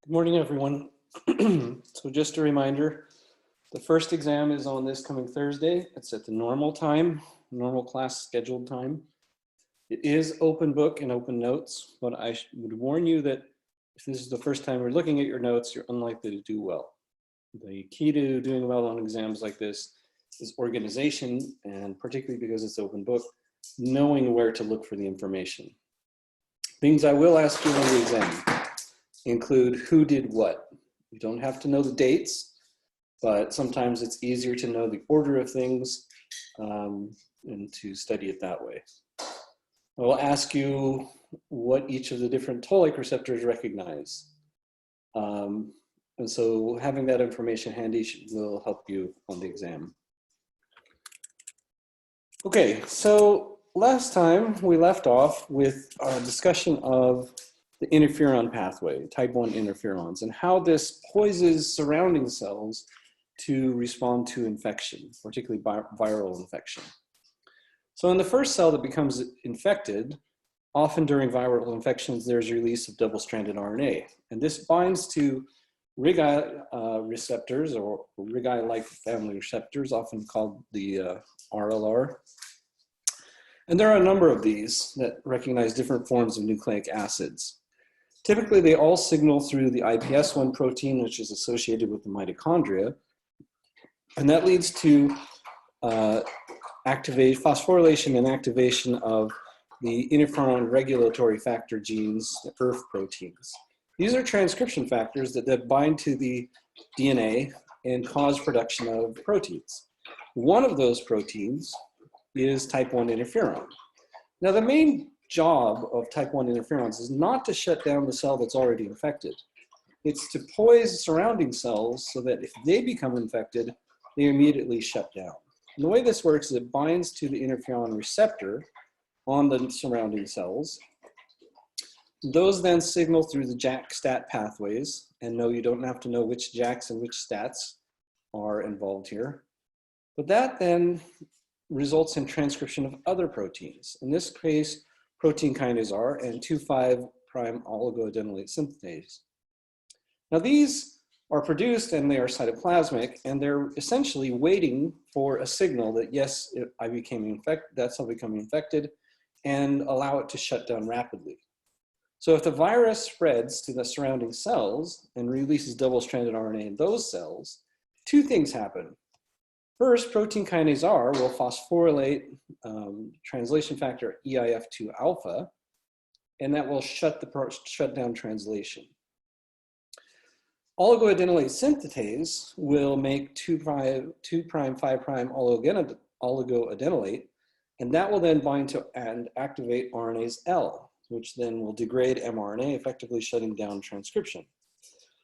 Good morning, everyone. So just a reminder, the first exam is on this coming Thursday. It's at the normal time, normal class scheduled time. It is open book and open notes, but I would warn you that if this is the first time you're looking at your notes, you're unlikely to do well. The key to doing well on exams like this is organization, and particularly because it's open book, knowing where to look for the information. Things I will ask you on the exam include who did what. You don't have to know the dates, but sometimes it's easier to know the order of things and to study it that way. I will ask you what each of the different toll-like receptors recognize. And so having that information handy will help you on the exam. Okay, so last time we left off with a discussion of the interferon pathway, type 1 interferons, and how this poises surrounding cells to respond to infection, particularly viral infection. So in the first cell that becomes infected, often during viral infections, there's release of double-stranded RNA. And this binds to RIG-I receptors, or RIG-I-like family receptors, often called the RLR. And there are a number of these that recognize different forms of nucleic acids. Typically, they all signal through the IPS1 protein, which is associated with the mitochondria. And that leads to phosphorylation and activation of the interferon regulatory factor genes, the ERF proteins. These are transcription factors that bind to the DNA and cause production of proteins. One of those proteins is type 1 interferon. Now, the main job of type 1 interferons is not to shut down the cell that's already infected. It's to poise surrounding cells so that if they become infected, they immediately shut down. And the way this works is it binds to the interferon receptor on the surrounding cells. Those then signal through the JAK-STAT pathways, and no, you don't have to know which JAKs and which STATs are involved here. But that then results in transcription of other proteins. In this case, protein kinase R and 2,5' oligoadenylate synthetase. Now these are produced and they are cytoplasmic, and they're essentially waiting for a signal that yes, I became infected, that cell becoming infected, and allow it to shut down rapidly. So if the virus spreads to the surrounding cells and releases double-stranded RNA in those cells, two things happen. First, protein kinase R will phosphorylate translation factor EIF2 alpha, and that will shut down translation. Oligoadenylate synthetase will make 2'5' oligoadenylate, and that will then bind to and activate RNase L, which then will degrade mRNA, effectively shutting down transcription.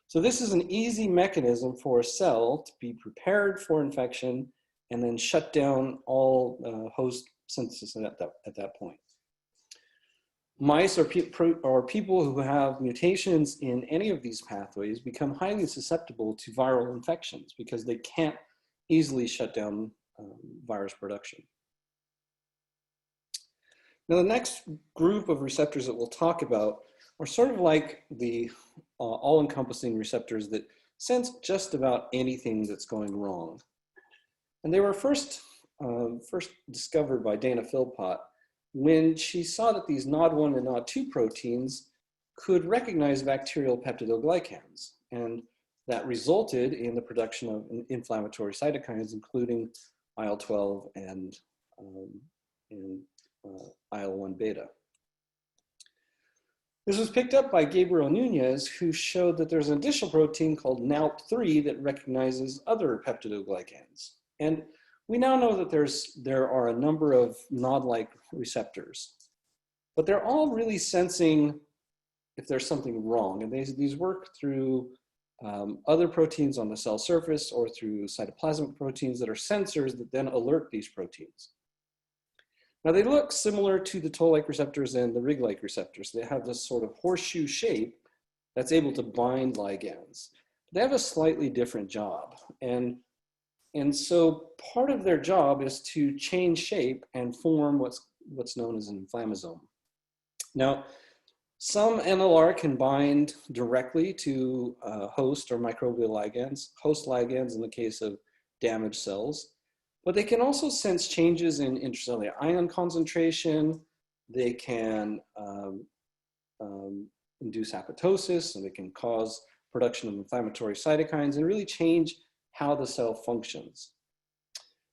So this is an easy mechanism for a cell to be prepared for infection and then shut down all host synthesis at that point. Mice or people who have mutations in any of these pathways become highly susceptible to viral infections because they can't easily shut down virus production. Now, the next group of receptors that we'll talk about are sort of like the all-encompassing receptors that sense just about anything that's going wrong. And they were first discovered by Dana Philpott when she saw that these NOD1 and NOD2 proteins could recognize bacterial peptidoglycans. And that resulted in the production of inflammatory cytokines, including IL-12 and IL-1 beta. This was picked up by Gabriel Nunez, who showed that there's an additional protein called NALP3 that recognizes other peptidoglycans. And we now know that there are a number of NOD-like receptors, but they're all really sensing if there's something wrong. And these work through other proteins on the cell surface or through cytoplasmic proteins that are sensors that then alert these proteins. Now they look similar to the toll-like receptors and the RIG-like receptors. They have this sort of horseshoe shape that's able to bind ligands. They have a slightly different job. And so part of their job is to change shape and form what's known as an inflammasome. Now, Some NLR can bind directly to host or microbial ligands, host ligands in the case of damaged cells, but they can also sense changes in intracellular ion concentration. They can induce apoptosis, and they can cause production of inflammatory cytokines and really change how the cell functions.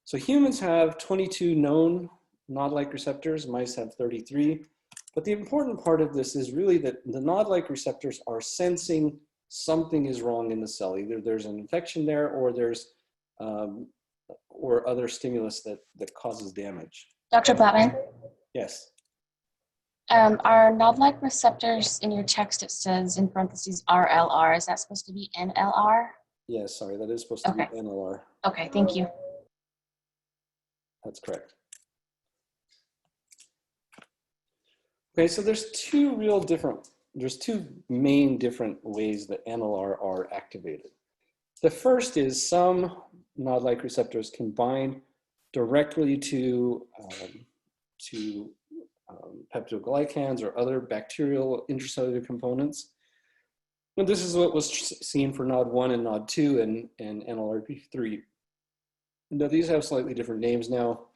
So humans have 22 known NotLike receptors, mice have 33. But the important part of this is really that the NotLike receptors are sensing something is wrong in the cell. Either there's an infection there, or there's or other stimulus that causes damage. Dr. Blattman? Yes. Are NotLike receptors in your text? It says in parentheses RLR. Is that supposed to be NLR? Yes, sorry, that is supposed to be NLR. Okay, thank you. That's correct. Okay, so there's two main different ways that NLR are activated. The first is some NotLike receptors can bind directly to peptidoglycans or other bacterial intracellular components. And this is what was seen for NOD1 and NOD2 and NLRP3. Now, these have slightly different names now.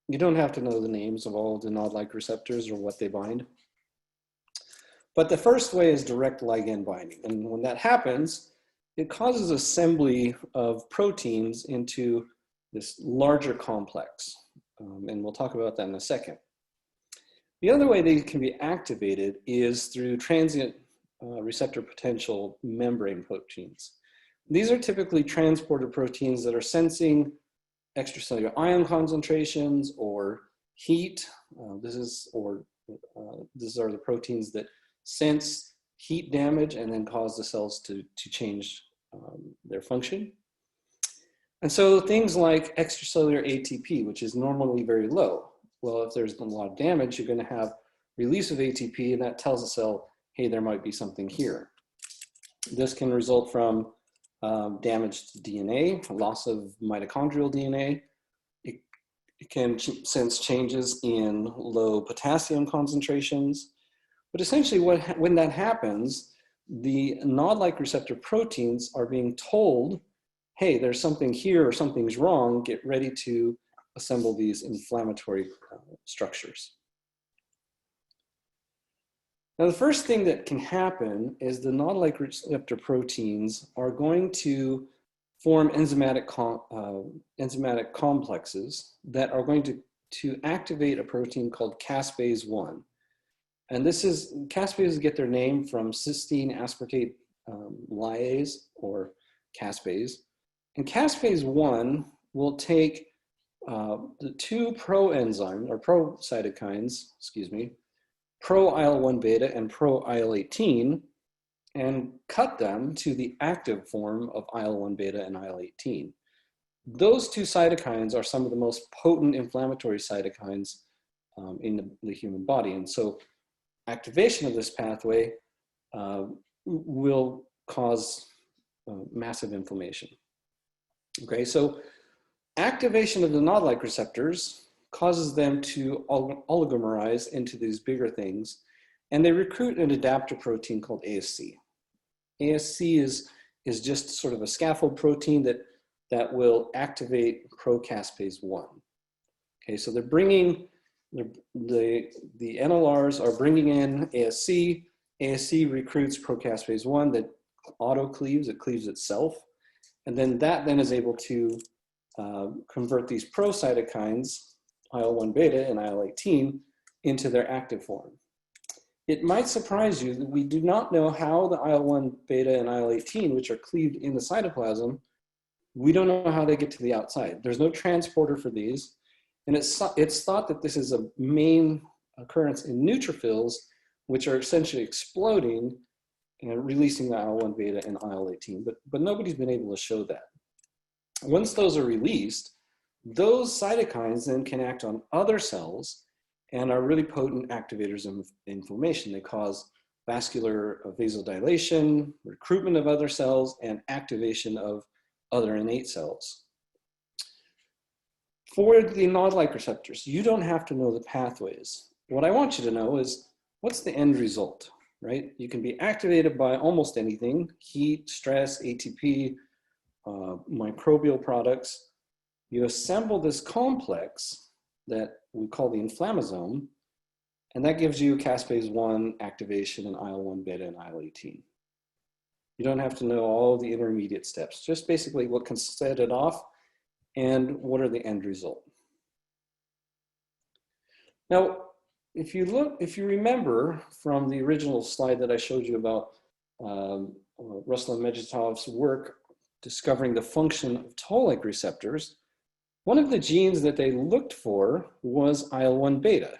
You don't have to know the names of all of the NOD-like receptors or what they bind. But the first way is direct ligand binding. And when that happens, it causes assembly of proteins into this larger complex. And we'll talk about that in a second. The other way they can be activated is through transient receptor potential membrane proteins. These are typically transporter proteins that are sensing extracellular ion concentrations or heat. These are the proteins that sense heat damage and then cause the cells to change their function. And so things like extracellular ATP, which is normally very low. Well, if there's a lot of damage, you're going to have release of ATP, and that tells the cell, hey, there might be something here. This can result from damaged DNA, loss of mitochondrial DNA. It can sense changes in low potassium concentrations. But essentially, when that happens, the NOD-like receptor proteins are being told, hey, there's something here or something's wrong, get ready to assemble these inflammatory structures. Now, the first thing that can happen is the NOD-like receptor proteins are going to form enzymatic complexes that are going to activate a protein called caspase-1. And caspases get their name from cysteine aspartate lyase, or caspase. And caspase-1 will take the two pro-cytokines, pro-IL-1 beta and pro-IL-18, and cut them to the active form of IL-1 beta and IL-18. Those two cytokines are some of the most potent inflammatory cytokines in the human body. And so activation of this pathway will cause massive inflammation. Okay, so activation of the NOD-like receptors causes them to oligomerize into these bigger things, and they recruit an adapter protein called ASC. ASC is just sort of a scaffold protein that will activate procaspase-1. Okay, so they're bringing, the NLRs are bringing in ASC. ASC recruits procaspase-1 that auto-cleaves, it cleaves itself, and then that is able to convert these pro-cytokines, IL-1 beta and IL-18, into their active form. It might surprise you that we do not know how the IL-1 beta and IL-18, which are cleaved in the cytoplasm, we don't know how they get to the outside. There's no transporter for these, and it's thought that this is a main occurrence in neutrophils, which are essentially exploding and releasing the IL-1 beta and IL-18, but nobody's been able to show that. Once those are released, those cytokines then can act on other cells and are really potent activators of inflammation. They cause vascular vasodilation, recruitment of other cells, and activation of other innate cells. For the NOD-like receptors, you don't have to know the pathways. What I want you to know is, what's the end result? right? You can be activated by almost anything: heat, stress, ATP, microbial products. You assemble this complex that we call the inflammasome, and that gives you caspase 1 activation and IL-1 beta and IL-18. You don't have to know all the intermediate steps, just basically what can set it off and what are the end result. Now, if you remember from the original slide that I showed you about Russell and Medvedev's work discovering the function of toll-like receptors, one of the genes that they looked for was IL-1 beta.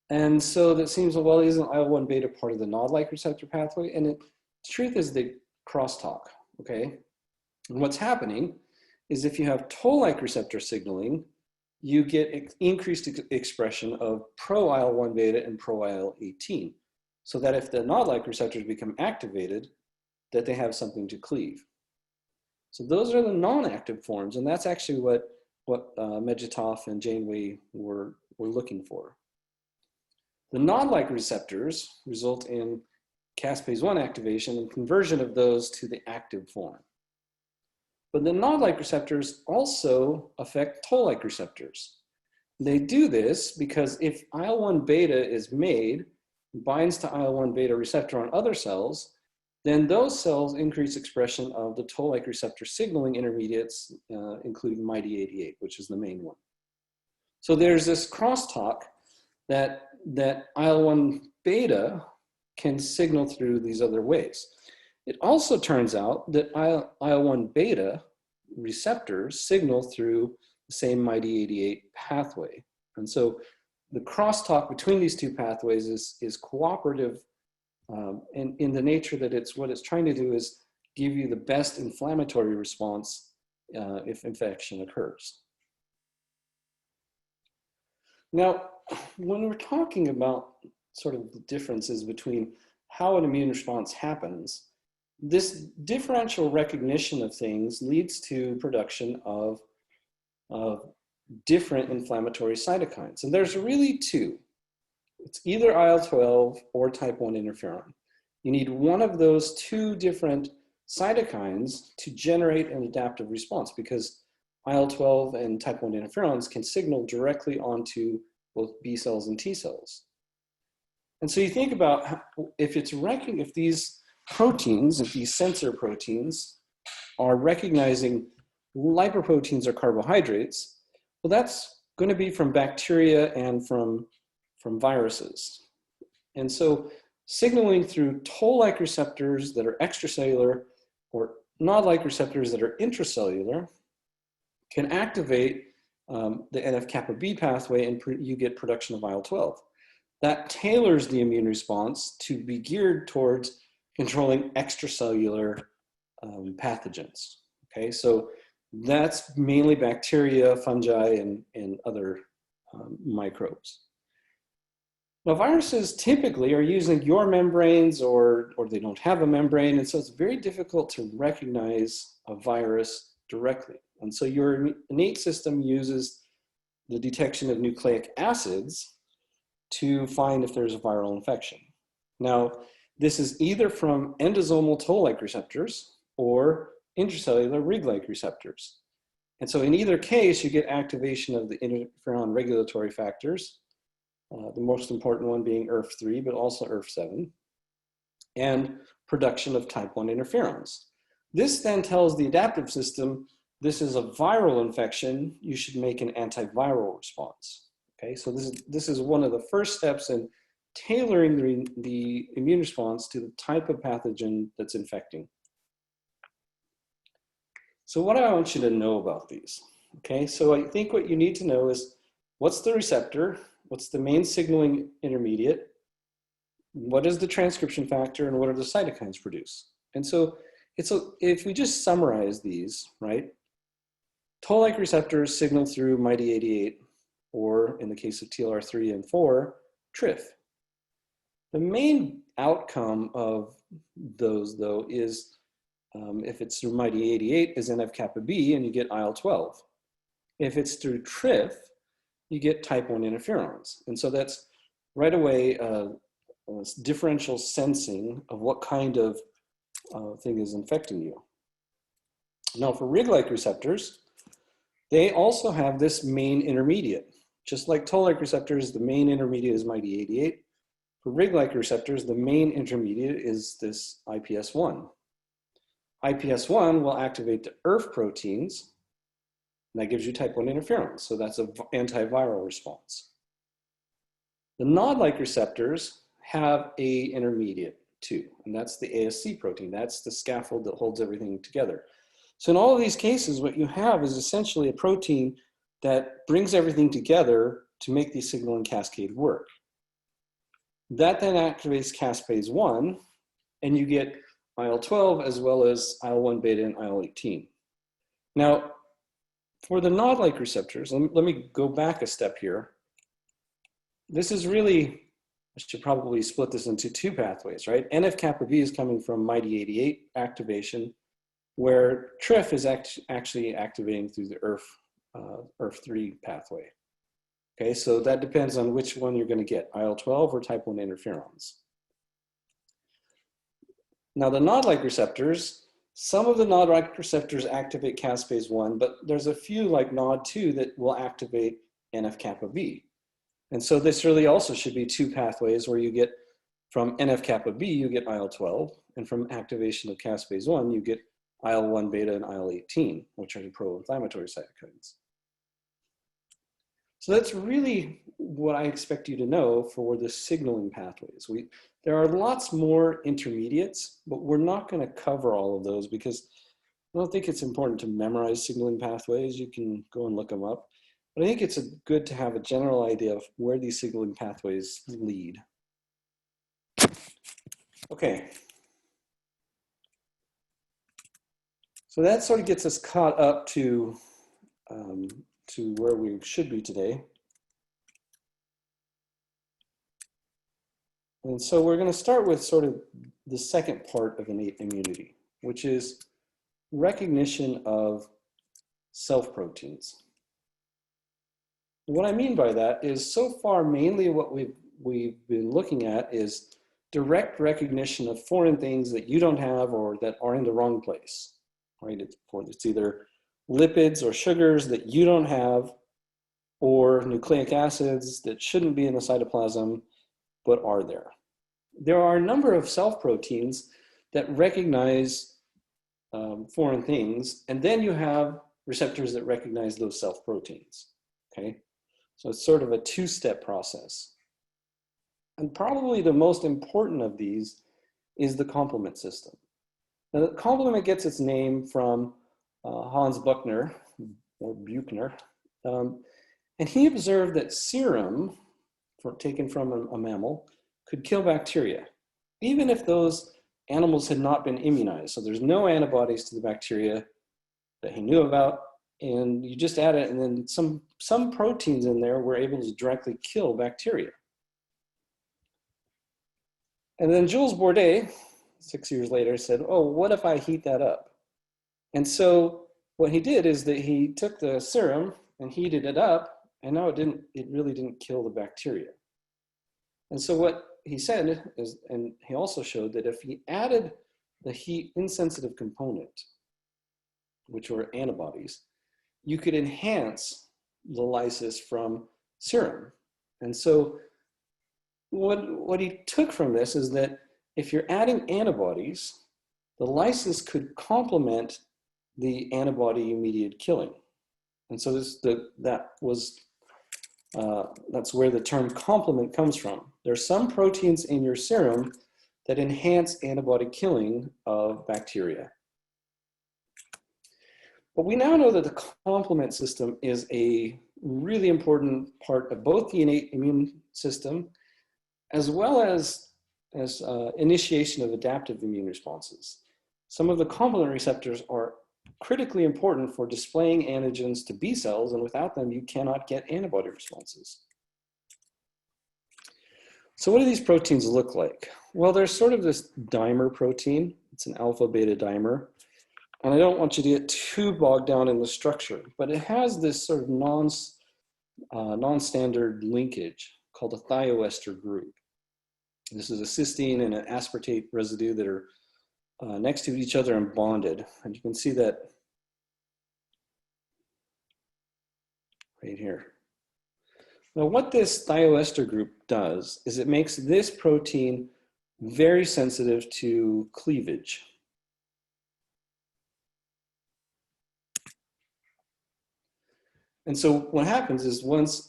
And so that seems, well, isn't IL-1 beta part of the NotLike receptor pathway? And the truth is they crosstalk, okay? And what's happening is if you have toll-like receptor signaling, you get increased expression of pro-IL-1 beta and pro-IL-18, so that if the NotLike receptors become activated, that they have something to cleave. So those are the non-active forms, and that's actually what Medvedев and Janeway were looking for. The NotLike receptors result in caspase 1 activation and conversion of those to the active form. But the NotLike receptors also affect toll-like receptors. They do this because if IL-1 beta is made, binds to IL-1 beta receptor on other cells, then those cells increase expression of the toll-like receptor signaling intermediates, including MyD88, which is the main one. So there's this crosstalk that IL-1 beta can signal through these other ways. It also turns out that IL-1 beta receptors signal through the same MyD88 pathway. And so the crosstalk between these two pathways is cooperative, and in the nature that what it's trying to do is give you the best inflammatory response if infection occurs. Now, when we're talking about sort of the differences between how an immune response happens, this differential recognition of things leads to production of different inflammatory cytokines. And there's really two. It's either IL-12 or type 1 interferon. You need one of those two different cytokines to generate an adaptive response, because IL-12 and type 1 interferons can signal directly onto both B cells and T cells. And so you think about if these proteins, if these sensor proteins are recognizing lipoproteins or carbohydrates, well, that's going to be from bacteria and from viruses. And so signaling through toll-like receptors that are extracellular or NotLike receptors that are intracellular can activate the NF-kappa B pathway, and you get production of IL-12. That tailors the immune response to be geared towards controlling extracellular pathogens. Okay, so that's mainly bacteria, fungi, and other microbes. Now, viruses typically are using your membranes, or they don't have a membrane, and so it's very difficult to recognize a virus directly. And so your innate system uses the detection of nucleic acids to find if there's a viral infection. Now, this is either from endosomal toll-like receptors or intracellular Rig-like receptors. And so in either case, you get activation of the interferon regulatory factors, the most important one being ERF3, but also ERF7, and production of type 1 interferons. This then tells the adaptive system, this is a viral infection, you should make an antiviral response. Okay, so this is one of the first steps in tailoring the immune response to the type of pathogen that's infecting. So what do I want you to know about these? Okay, so I think what you need to know is what's the receptor, what's the main signaling intermediate, what is the transcription factor, and what are the cytokines produce? And so if we just summarize these, right? Toll-like receptors signal through MyD88, or in the case of TLR3 and 4, TRIF. The main outcome of those, though, is if it's through MyD88, is NF-kappa B, and you get IL-12. If it's through TRIF, you get type 1 interferons. And so that's right away differential sensing of what kind of thing is infecting you. Now for Rig-like receptors, they also have this main intermediate. Just like toll-like receptors, the main intermediate is MID88. For Rig-like receptors, the main intermediate is this IPS1. IPS1 will activate the ERF proteins, and that gives you type 1 interferon. So that's an antiviral response. The NOD-like receptors have a intermediate too, and that's the ASC protein. That's the scaffold that holds everything together. So in all of these cases, what you have is essentially a protein that brings everything together to make the signaling cascade work. That then activates caspase 1, and you get IL-12 as well as IL-1 beta and IL-18. Now, for the NOD-like receptors, let me go back a step here. This is really, I should probably split this into two pathways, right? NF-kappa B is coming from MID88 activation, where TRIF is actually activating through the ERF3 pathway. Okay, so that depends on which one you're going to get, IL-12 or type 1 interferons. Now the NOD-like receptors, some of the NOD-like receptors activate caspase 1, but there's a few like NOD2 that will activate NF-kappa B. And so this really also should be two pathways where you get from NF-kappa B, you get IL-12, and from activation of caspase 1, you get IL-1 beta and IL-18, which are pro-inflammatory cytokines. So that's really what I expect you to know for the signaling pathways. There are lots more intermediates, but we're not going to cover all of those because I don't think it's important to memorize signaling pathways. You can go and look them up. But I think it's good to have a general idea of where these signaling pathways lead. Okay. So that sort of gets us caught up to where we should be today. And so we're going to start with sort of the second part of innate immunity, which is recognition of self-proteins. What I mean by that is so far mainly what we've been looking at is direct recognition of foreign things that you don't have or that are in the wrong place, right? It's either lipids or sugars that you don't have, or nucleic acids that shouldn't be in the cytoplasm but are there. There are a number of self-proteins that recognize foreign things, and then you have receptors that recognize those self-proteins, okay? So it's sort of a two-step process. And probably the most important of these is the complement system. Now, the complement gets its name from Hans Buchner, or Buchner, and he observed that serum taken from a mammal could kill bacteria, even if those animals had not been immunized. So there's no antibodies to the bacteria that he knew about, and you just add it, and then some proteins in there were able to directly kill bacteria. And then Jules Bordet, 6 years later, said, oh, what if I heat that up? And so what he did is that he took the serum and heated it up, and now it really didn't kill the bacteria. And so what he said is, and he also showed that if he added the heat insensitive component, which were antibodies, you could enhance the lysis from serum. And so what he took from this is that if you're adding antibodies, the lysis could complement the antibody-mediated killing. And so that's where the term complement comes from. There are some proteins in your serum that enhance antibody killing of bacteria. But we now know that the complement system is a really important part of both the innate immune system as well as initiation of adaptive immune responses. Some of the complement receptors are critically important for displaying antigens to B cells, and without them, you cannot get antibody responses. So what do these proteins look like? Well, there's sort of this dimer protein. It's an alpha-beta dimer. And I don't want you to get too bogged down in the structure, but it has this sort of non-standard linkage called a thioester group. This is a cysteine and an aspartate residue that are next to each other and bonded. And you can see that right here. Now what this thioester group does is it makes this protein very sensitive to cleavage. And so what happens is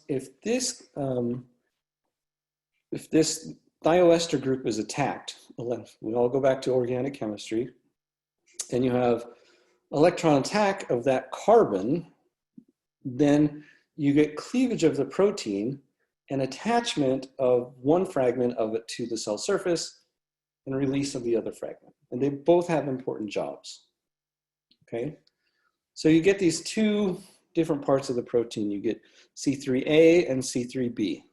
if this thioester group is attacked, we all go back to organic chemistry, and you have electron attack of that carbon, then you get cleavage of the protein and attachment of one fragment of it to the cell surface and release of the other fragment. And they both have important jobs, okay? So you get these two different parts of the protein. You get C3A and C3B.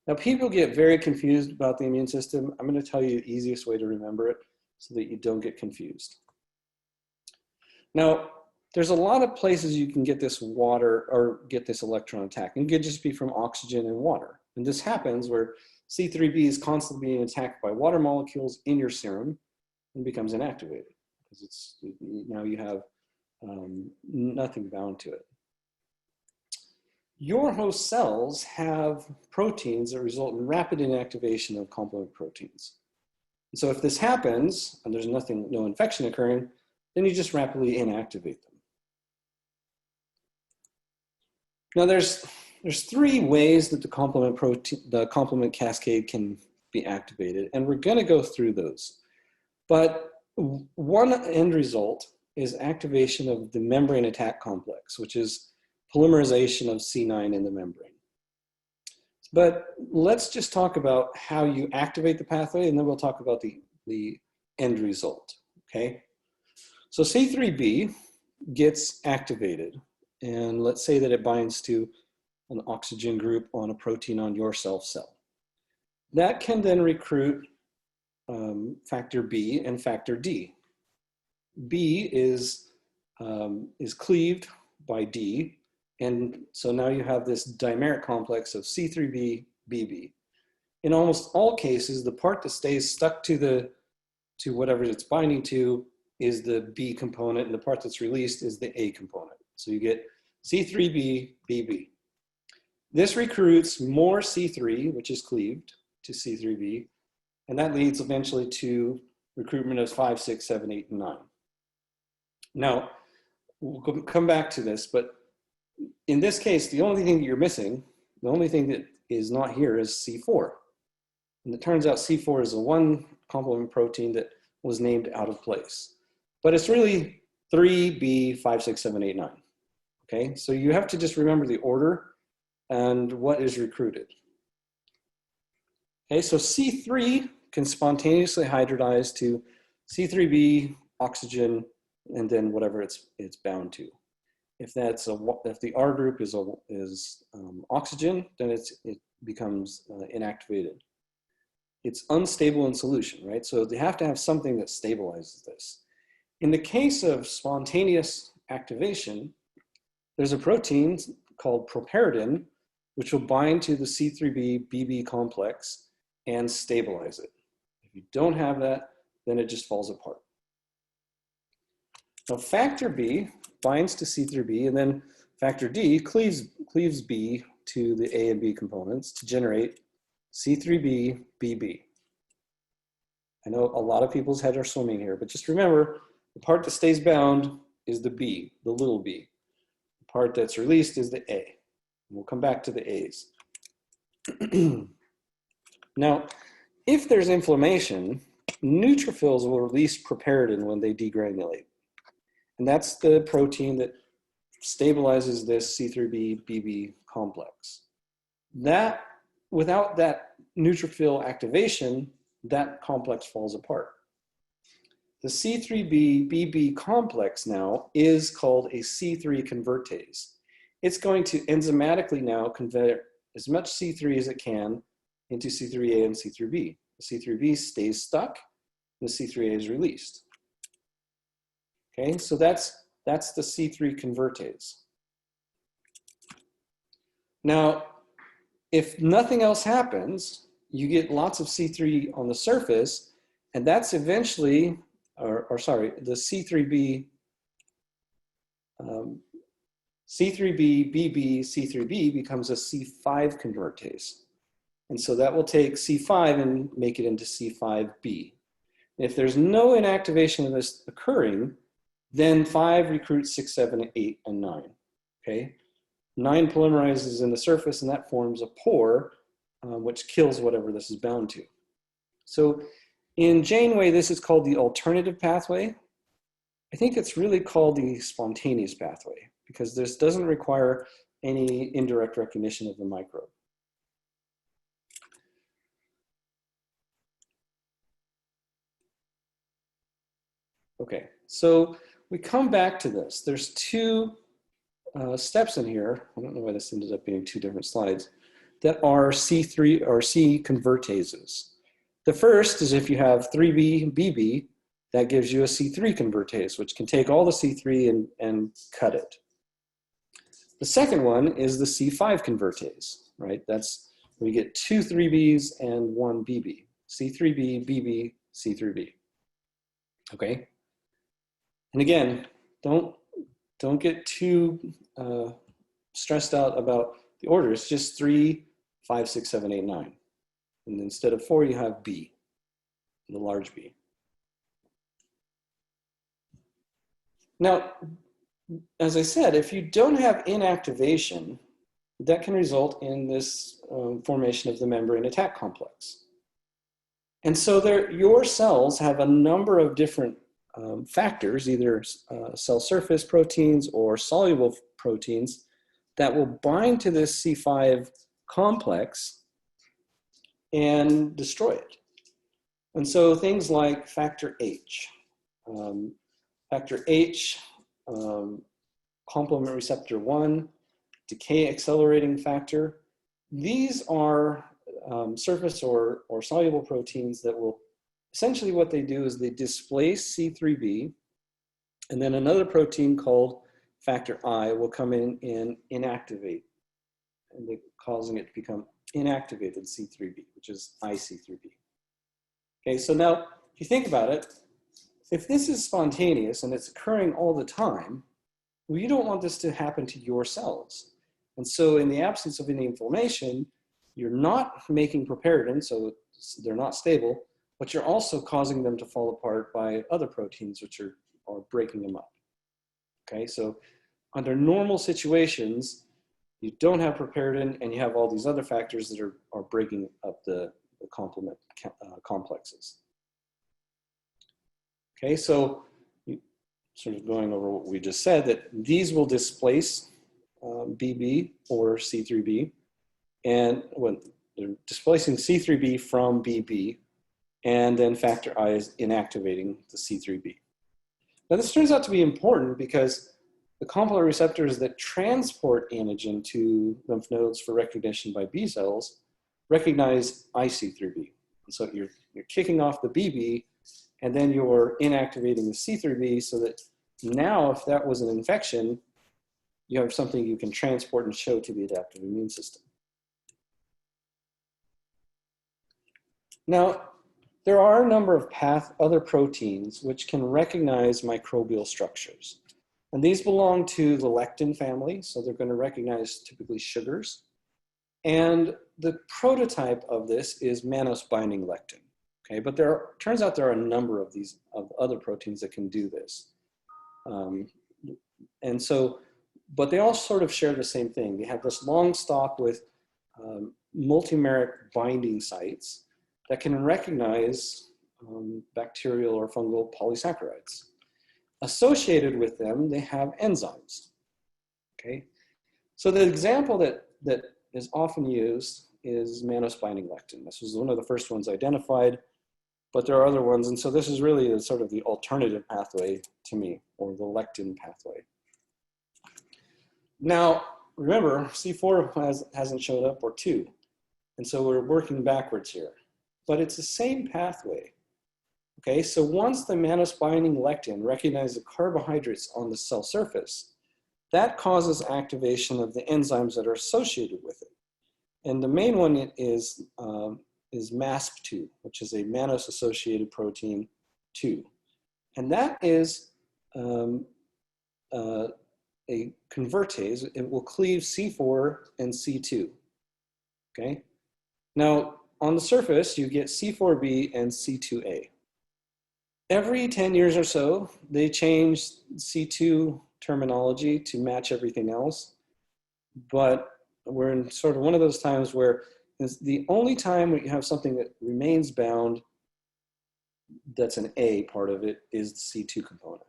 Now people get very confused about the immune system. I'm going to tell you the easiest way to remember it so that you don't get confused. Now, there's a lot of places you can get this water or get this electron attack. It could just be from oxygen and water. And this happens where C3b is constantly being attacked by water molecules in your serum and becomes inactivated because now you have nothing bound to it. Your host cells have proteins that result in rapid inactivation of complement proteins. And so if this happens and there's no infection occurring, then you just rapidly inactivate them. Now there's three ways that the complement cascade can be activated, and we're going to go through those. But one end result is activation of the membrane attack complex, which is polymerization of C9 in the membrane. But let's just talk about how you activate the pathway, and then we'll talk about the end result, okay? So C3b gets activated, and let's say that it binds to an oxygen group on a protein on your self cell. That can then recruit factor B and factor D. B is cleaved by D, and so now you have this dimeric complex of C3b, BB. In almost all cases, the part that stays stuck to whatever it's binding to is the B component, and the part that's released is the A component. So you get C3b, BB. This recruits more C3, which is cleaved to C3b, and that leads eventually to recruitment of 5, 6, 7, 8, and 9. Now, we'll come back to this, but in this case, the only thing that you're missing, the only thing that is not here is C4. And it turns out C4 is the one complement protein that was named out of place. But it's really 3B, 5, 6, 7, 8, 9. Okay, so you have to just remember the order and what is recruited. Okay, so C3 can spontaneously hybridize to C3b, oxygen, and then whatever it's bound to. If the R group is oxygen, then it becomes inactivated. It's unstable in solution, right? So they have to have something that stabilizes this. In the case of spontaneous activation, there's a protein called properidin, which will bind to the C3b, BB complex and stabilize it. If you don't have that, then it just falls apart. Now factor B binds to C3b, and then factor D cleaves B to the A and B components to generate C3b, BB. I know a lot of people's heads are swimming here, but just remember, the part that stays bound is the B, the little b. The part that's released is the A. We'll come back to the A's. Now, if there's inflammation, neutrophils will release properidin when they degranulate. And that's the protein that stabilizes this C3b, BB complex. Without that neutrophil activation, that complex falls apart. The C3b, BB complex now is called a C3 convertase. It's going to enzymatically now convert as much C3 as it can into C3a and C3b. The C3b stays stuck, and the C3a is released. Okay, so that's the C3 convertase. Now, if nothing else happens, you get lots of C3 on the surface, and that's eventually, or sorry, the C3b, C3b, BB, C3b becomes a C5 convertase. And so that will take C5 and make it into C5b. If there's no inactivation of this occurring, then 5 recruits 6, 7, 8, and 9. Okay? 9 polymerizes in the surface, and that forms a pore, which kills whatever this is bound to. So in Janeway, this is called the alternative pathway. I think it's really called the spontaneous pathway because this doesn't require any indirect recognition of the microbe. Okay, so we come back to this. There's two steps in here. I don't know why this ended up being 2 different slides that are C3 or C convertases. The first is if you have 3B, BB, that gives you a C3 convertase, which can take all the C3 and cut it. The second one is the C5 convertase, right? That's where you get 2 3Bs and 1 BB. C3B, BB, C3B. Okay? And again, don't get too stressed out about the order. It's just 3, 5, 6, 7, 8, 9. And instead of 4, you have B, the large B. Now, as I said, if you don't have inactivation, that can result in this formation of the membrane attack complex. And so your cells have a number of different factors, either cell surface proteins or soluble proteins, that will bind to this C5 complex and destroy it. And so things like factor H, complement receptor 1, decay accelerating factor, these are surface or soluble proteins that will, essentially what they do is they displace C3b, and then another protein called factor I will come in and inactivate, and they're causing it to become inactivated C3b, which is IC3b. Okay, so now if you think about it, if this is spontaneous and it's occurring all the time, well, you don't want this to happen to your cells. And so in the absence of any inflammation, you're not making preparedin, so they're not stable, but you're also causing them to fall apart by other proteins which are breaking them up. Okay, so under normal situations, you don't have preparedin and you have all these other factors that are breaking up the complement complexes. Okay, so sort of going over what we just said, that these will displace BB or C3b, and when they're displacing C3b from BB, and then factor I is inactivating the C3b. Now this turns out to be important because the complement receptors that transport antigen to lymph nodes for recognition by B cells recognize IC3b. So you're kicking off the BB, and then you're inactivating the C3b so that now if that was an infection, you have something you can transport and show to the adaptive immune system. Now, there are a number of other proteins which can recognize microbial structures. And these belong to the lectin family, so they're going to recognize typically sugars. And the prototype of this is mannose binding lectin. Okay, but turns out there are a number of these other proteins that can do this. And so, but they all sort of share the same thing. They have this long stalk with multimeric binding sites that can recognize bacterial or fungal polysaccharides. Associated with them, they have enzymes. Okay, so the example that is often used is mannose binding lectin. This was one of the first ones identified, but there are other ones, and so this is really sort of the alternative pathway to me, or the lectin pathway. Now, remember, C4 hasn't showed up, or 2, and so we're working backwards here. But it's the same pathway. Okay, so once the mannose binding lectin recognizes the carbohydrates on the cell surface, that causes activation of the enzymes that are associated with it. And the main one is is MASP2, which is a mannose-associated protein 2. And that is a convertase. It will cleave C4 and C2, okay? Now, on the surface, you get C4b and C2a. Every 10 years or so, they change C2 terminology to match everything else. But we're in sort of one of those times where it's the only time when you have something that remains bound, that's an A part of it, is the C2 component.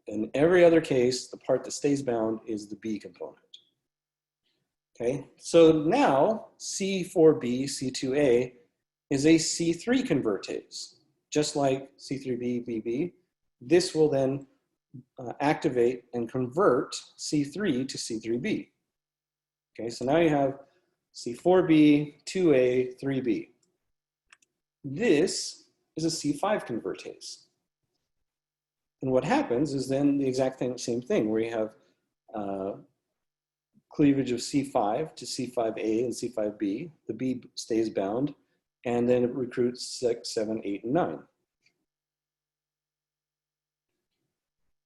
In every other case, the part that stays bound is the B component. Okay, so now C4b, C2a is a C3 convertase, just like C3b, BB. This will then activate and convert C3 to C3b. Okay, so now you have C4b, 2a, 3b. This is a C5 convertase. And what happens is then the exact same thing, where you have cleavage of C5 to C5a and C5b. The B stays bound, and then it recruits 6, 7, 8, and 9.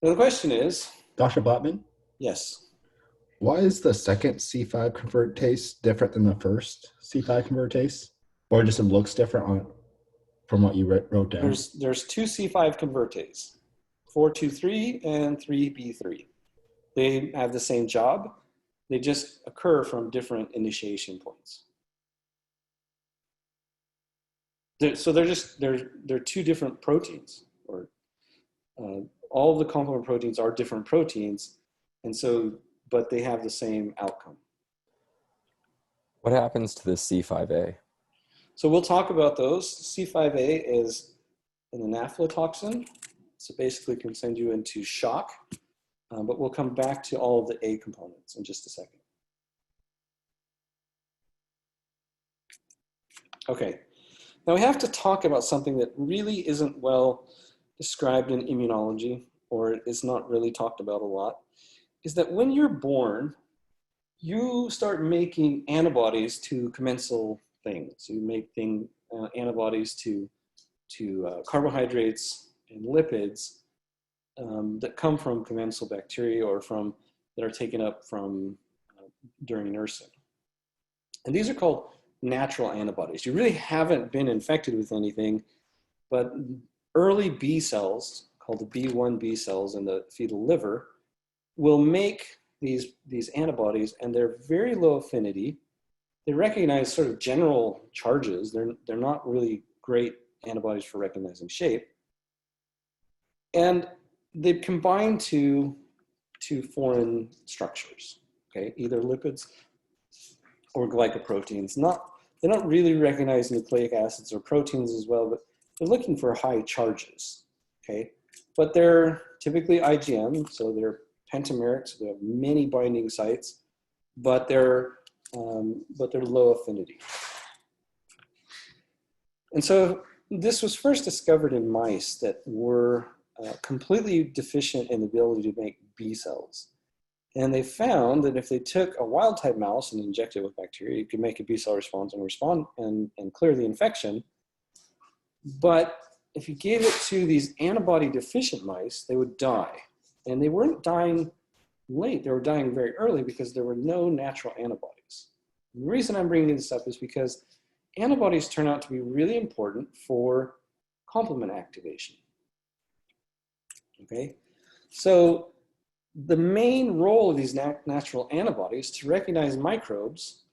Now the question is, Dr. Blattman, yes. why is the second C5 convertase different than the first C5 convertase? Or just it looks different from what you wrote down? There's two C5 convertase, 423 and 3B3. They have the same job. They just occur from different initiation points. So they're two different proteins, or all of the complement proteins are different proteins, and so, but they have the same outcome. What happens to the C5a? So we'll talk about those. C5a is an Anaphyla toxin, so basically can send you into shock, but we'll come back to all of the A components in just a second. Okay, now we have to talk about something that really isn't well described in immunology, or is not really talked about a lot, is that when you're born, you start making antibodies to commensal things. You make antibodies to carbohydrates and lipids that come from commensal bacteria or that are taken up from during nursing. And these are called natural antibodies. You really haven't been infected with anything, but early B cells, called the B1 B cells in the fetal liver, will make these antibodies, and they're very low affinity. They recognize sort of general charges. They're not really great antibodies for recognizing shape. And they combine to foreign structures, okay? Either lipids or glycoproteins. They don't really recognize nucleic acids or proteins as well, but they're looking for high charges, okay? But they're typically IgM, so they're pentameric, so they have many binding sites, but they're low affinity. And so this was first discovered in mice that were completely deficient in the ability to make B cells. And they found that if they took a wild type mouse and injected it with bacteria, you could make a B cell response and clear the infection. But if you gave it to these antibody deficient mice, they would die. And they weren't dying late, they were dying very early because there were no natural antibodies. And the reason I'm bringing this up is because antibodies turn out to be really important for complement activation. Okay, so the main role of these natural antibodies is to recognize microbes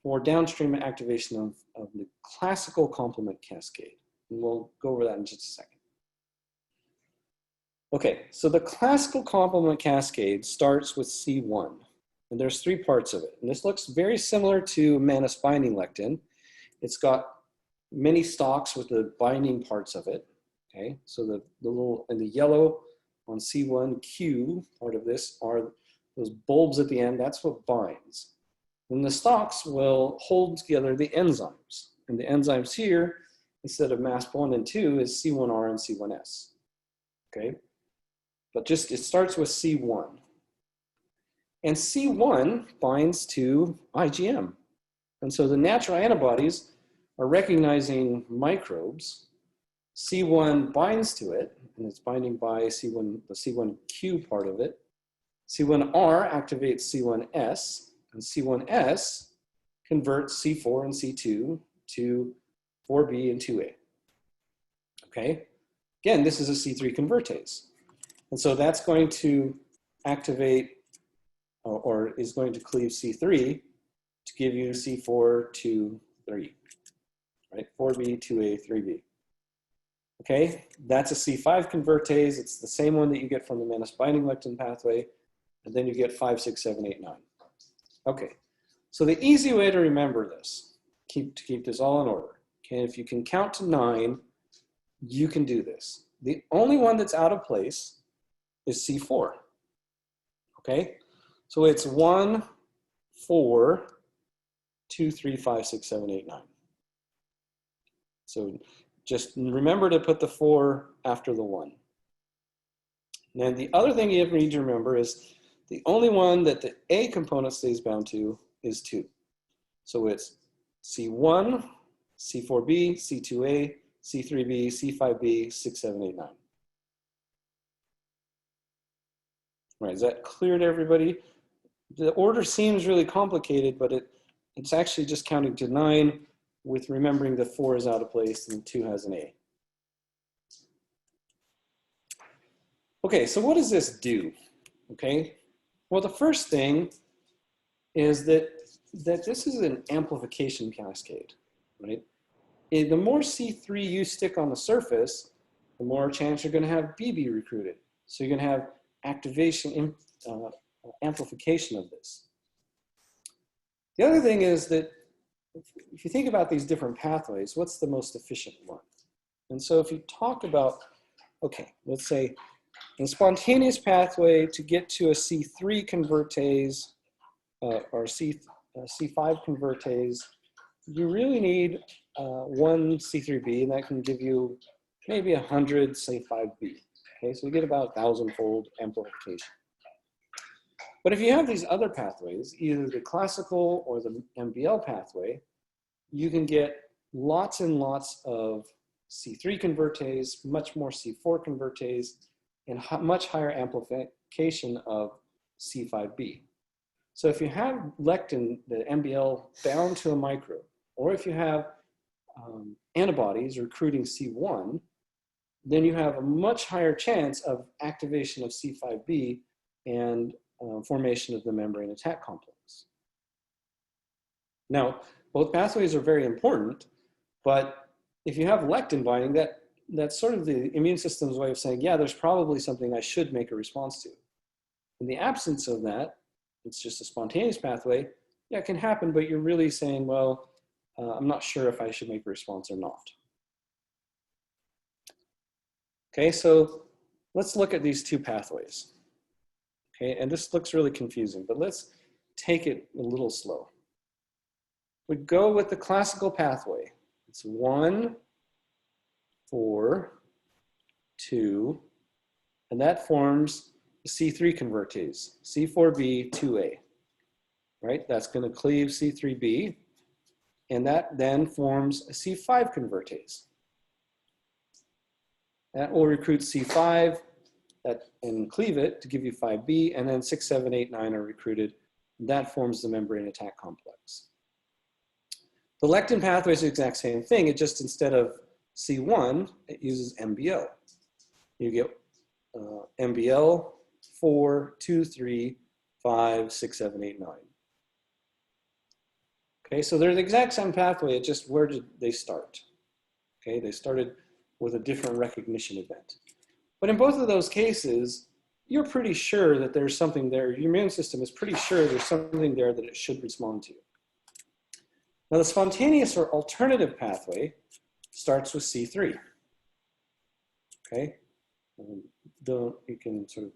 for downstream activation of the classical complement cascade. And we'll go over that in just a second. Okay, so the classical complement cascade starts with C1, and there's 3 parts of it. And this looks very similar to mannose binding lectin. It's got many stalks with the binding parts of it. Okay, so the little, in the yellow on C1Q part of this are those bulbs at the end. That's what binds. And the stalks will hold together the enzymes. And the enzymes here, instead of MASP1 and 2, is C1R and C1S. Okay, but just it starts with C1. And C1 binds to IgM. And so the natural antibodies are recognizing microbes, C1 binds to it, and it's binding by C1, the C1q part of it. C1r activates C1s, and C1s converts C4 and C2 to 4b and 2a. Okay? Again, this is a C3 convertase. And so that's going to activate or is going to cleave C3 to give you C4 to 3, right? 4b, 2a, 3b. Okay, that's a C5 convertase. It's the same one that you get from the Menace binding lectin pathway. And then you get 5, 6, 7, 8, 9. Okay, so the easy way to remember this, to keep this all in order, okay, if you can count to 9, you can do this. The only one that's out of place is C4. Okay, so it's 1, 4, 2, 3, 5, 6, 7, 8, 9. So just remember to put the 4 after the 1. And the other thing you need to remember is the only one that the A component stays bound to is 2. So it's C1, C4b, C2a, C3b, C5b, 6, 7, 8, 9. Right, is that clear to everybody? The order seems really complicated, but it's actually just counting to 9 with remembering that 4 is out of place and 2 has an A. Okay, so what does this do? Okay, well, the first thing is that this is an amplification cascade, right? The more C3 you stick on the surface, the more chance you're going to have BB recruited. So you're going to have activation, amplification of this. The other thing is that if you think about these different pathways, what's the most efficient one? And so if you talk about, okay, let's say in spontaneous pathway to get to a C3 convertase or C5 convertase, you really need one C3b, and that can give you maybe 100, say 5b. Okay, so you get about 1,000-fold amplification. But if you have these other pathways, either the classical or the MBL pathway, you can get lots and lots of C3 convertase, much more C4 convertase, and much higher amplification of C5b. So if you have lectin, the MBL, bound to a microbe, or if you have antibodies recruiting C1, then you have a much higher chance of activation of C5b and formation of the membrane attack complex. Now, both pathways are very important, but if you have lectin binding, that's sort of the immune system's way of saying, yeah, there's probably something I should make a response to. In the absence of that, it's just a spontaneous pathway. Yeah, it can happen, but you're really saying, well, I'm not sure if I should make a response or not. Okay, so let's look at these two pathways. Okay, and this looks really confusing, but let's take it a little slow. We go with the classical pathway. It's 1, 4, 2, and that forms a C3 convertase, C4b, 2a, right? That's going to cleave C3b, and that then forms a C5 convertase. That will recruit C5 and cleave it to give you 5b, and then 6, 7, 8, 9 are recruited. That forms the membrane attack complex. The lectin pathway is the exact same thing. It just, instead of C1, it uses MBL. You get MBL 4, 2, 3, 5, 6, 7, 8, 9. Okay, so they're the exact same pathway. It's just, where did they start? Okay, they started with a different recognition event. But in both of those cases, you're pretty sure that there's something there. Your immune system is pretty sure there's something there that it should respond to. Now, the spontaneous or alternative pathway starts with C3. Okay, you can sort of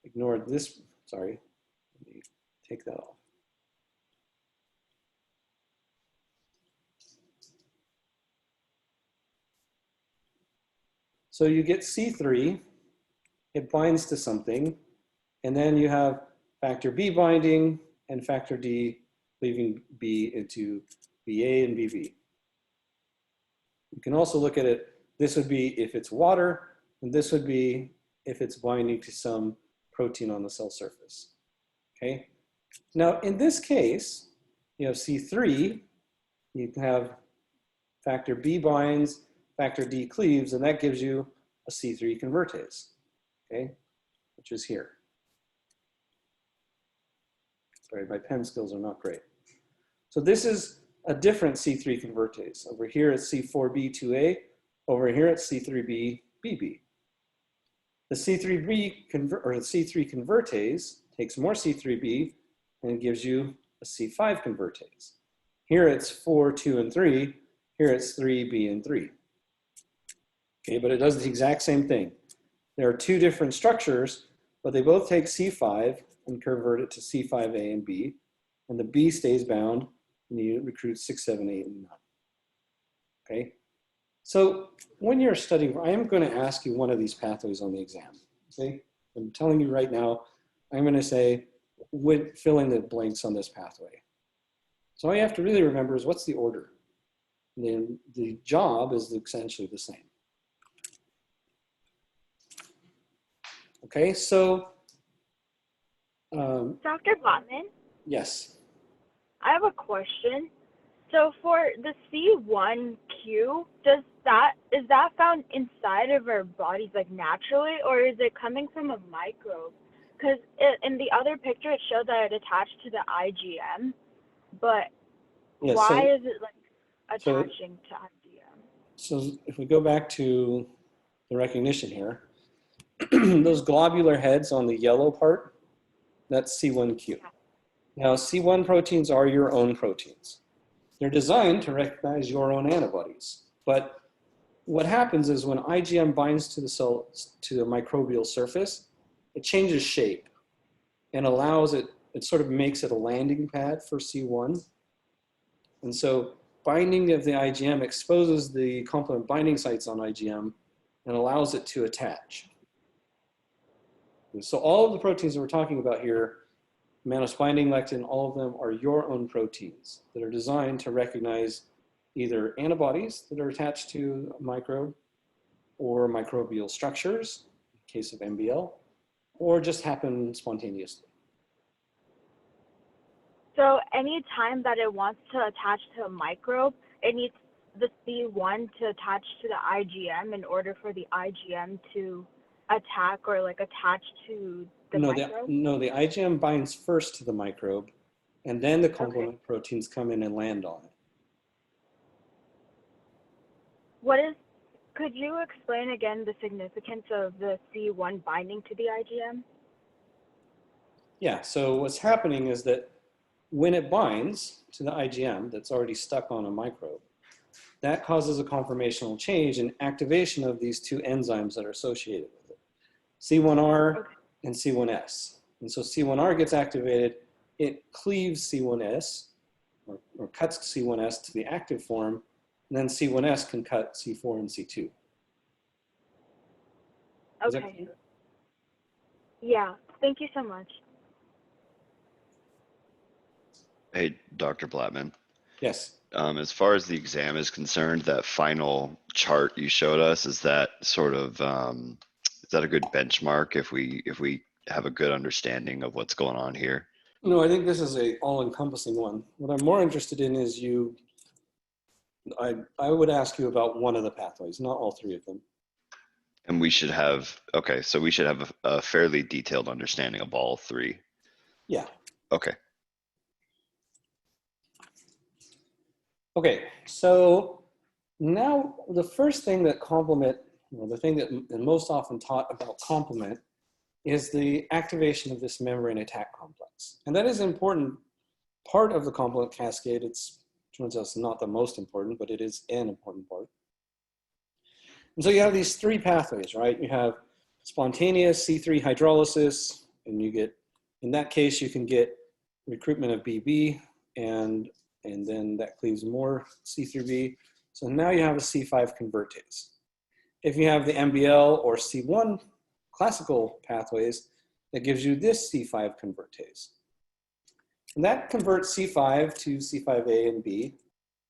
ignore this. Sorry, let me take that off. So you get C3, it binds to something, and then you have factor B binding and factor D leaving B into BA and BB. You can also look at it, this would be if it's water, and this would be if it's binding to some protein on the cell surface, okay? Now, in this case, you have C3, you can have factor B binds, factor D cleaves, and that gives you a C3 convertase, okay, which is here. Sorry, my pen skills are not great. So this is a different C3 convertase. Over here it's C4B2A, over here it's C3BBB. The C3B or the C3 convertase takes more C3B and gives you a C5 convertase. Here it's 4, 2, and 3. Here it's 3, B, and 3. Okay, but it does the exact same thing. There are two different structures, but they both take C5 and convert it to C5A and B, and the B stays bound, and you recruit 6, 7, 8, and 9. Okay, so when you're studying, I am going to ask you one of these pathways on the exam. Okay, I'm telling you right now, I'm going to say, fill in the blanks on this pathway. So all you have to really remember is what's the order. Then the job is essentially the same. Okay, so. Dr. Blattman, Yes. I have a question. So for the C1q, is that found inside of our bodies like naturally, or is it coming from a microbe? Because in the other picture it showed that it attached to the IgM, but Yeah, why is it like attaching to IgM? So if we go back to the recognition here, those globular heads on the yellow part, that's C1q. Now, C1 proteins are your own proteins. They're designed to recognize your own antibodies. But what happens is when IgM binds to the cell, to the microbial surface, it changes shape and allows it, it sort of makes it a landing pad for C1. And so binding of the IgM exposes the complement binding sites on IgM and allows it to attach. And so all of the proteins that we're talking about here, mannose binding lectin, all of them are your own proteins that are designed to recognize either antibodies that are attached to a microbe or microbial structures, in the case of MBL, or just happen spontaneously. So any time that it wants to attach to a microbe, it needs the C1 to attach to the IgM in order for the IgM to attack or like attach to the microbe? No, the IgM binds first to the microbe, and then the complement proteins come in and land on it. Could you explain again the significance of the C1 binding to the IgM? Yeah, so what's happening is that when it binds to the IgM that's already stuck on a microbe, that causes a conformational change and activation of these two enzymes that are associated with it, C1R and C1s. And so C1R gets activated, it cleaves C1s, or cuts C1s to the active form, and then C1s can cut C4 and C2. Okay. Yeah, thank you so much. Hey, Dr. Blattman. Yes. As far as the exam is concerned, that final chart you showed us, is that sort of, is that a good benchmark if we have a good understanding of what's going on here? No, I think this is a all-encompassing one. What I'm more interested in is I would ask you about one of the pathways, not all three of them. And we should have, okay, so we should have a fairly detailed understanding of all three. Yeah. Okay. Okay, so now the first thing that complement, the thing that is most often taught about complement is the activation of this membrane attack complex. And that is an important part of the complement cascade. It's turns out it's not the most important, but it is an important part. And so you have these three pathways, right? You have spontaneous C3 hydrolysis, and you get, in that case, you can get recruitment of BB, and then that cleaves more C3B. So now you have a C5 convertase. If you have the MBL or C1 classical pathways, that gives you this C5 convertase. And that converts C5 to C5A and B.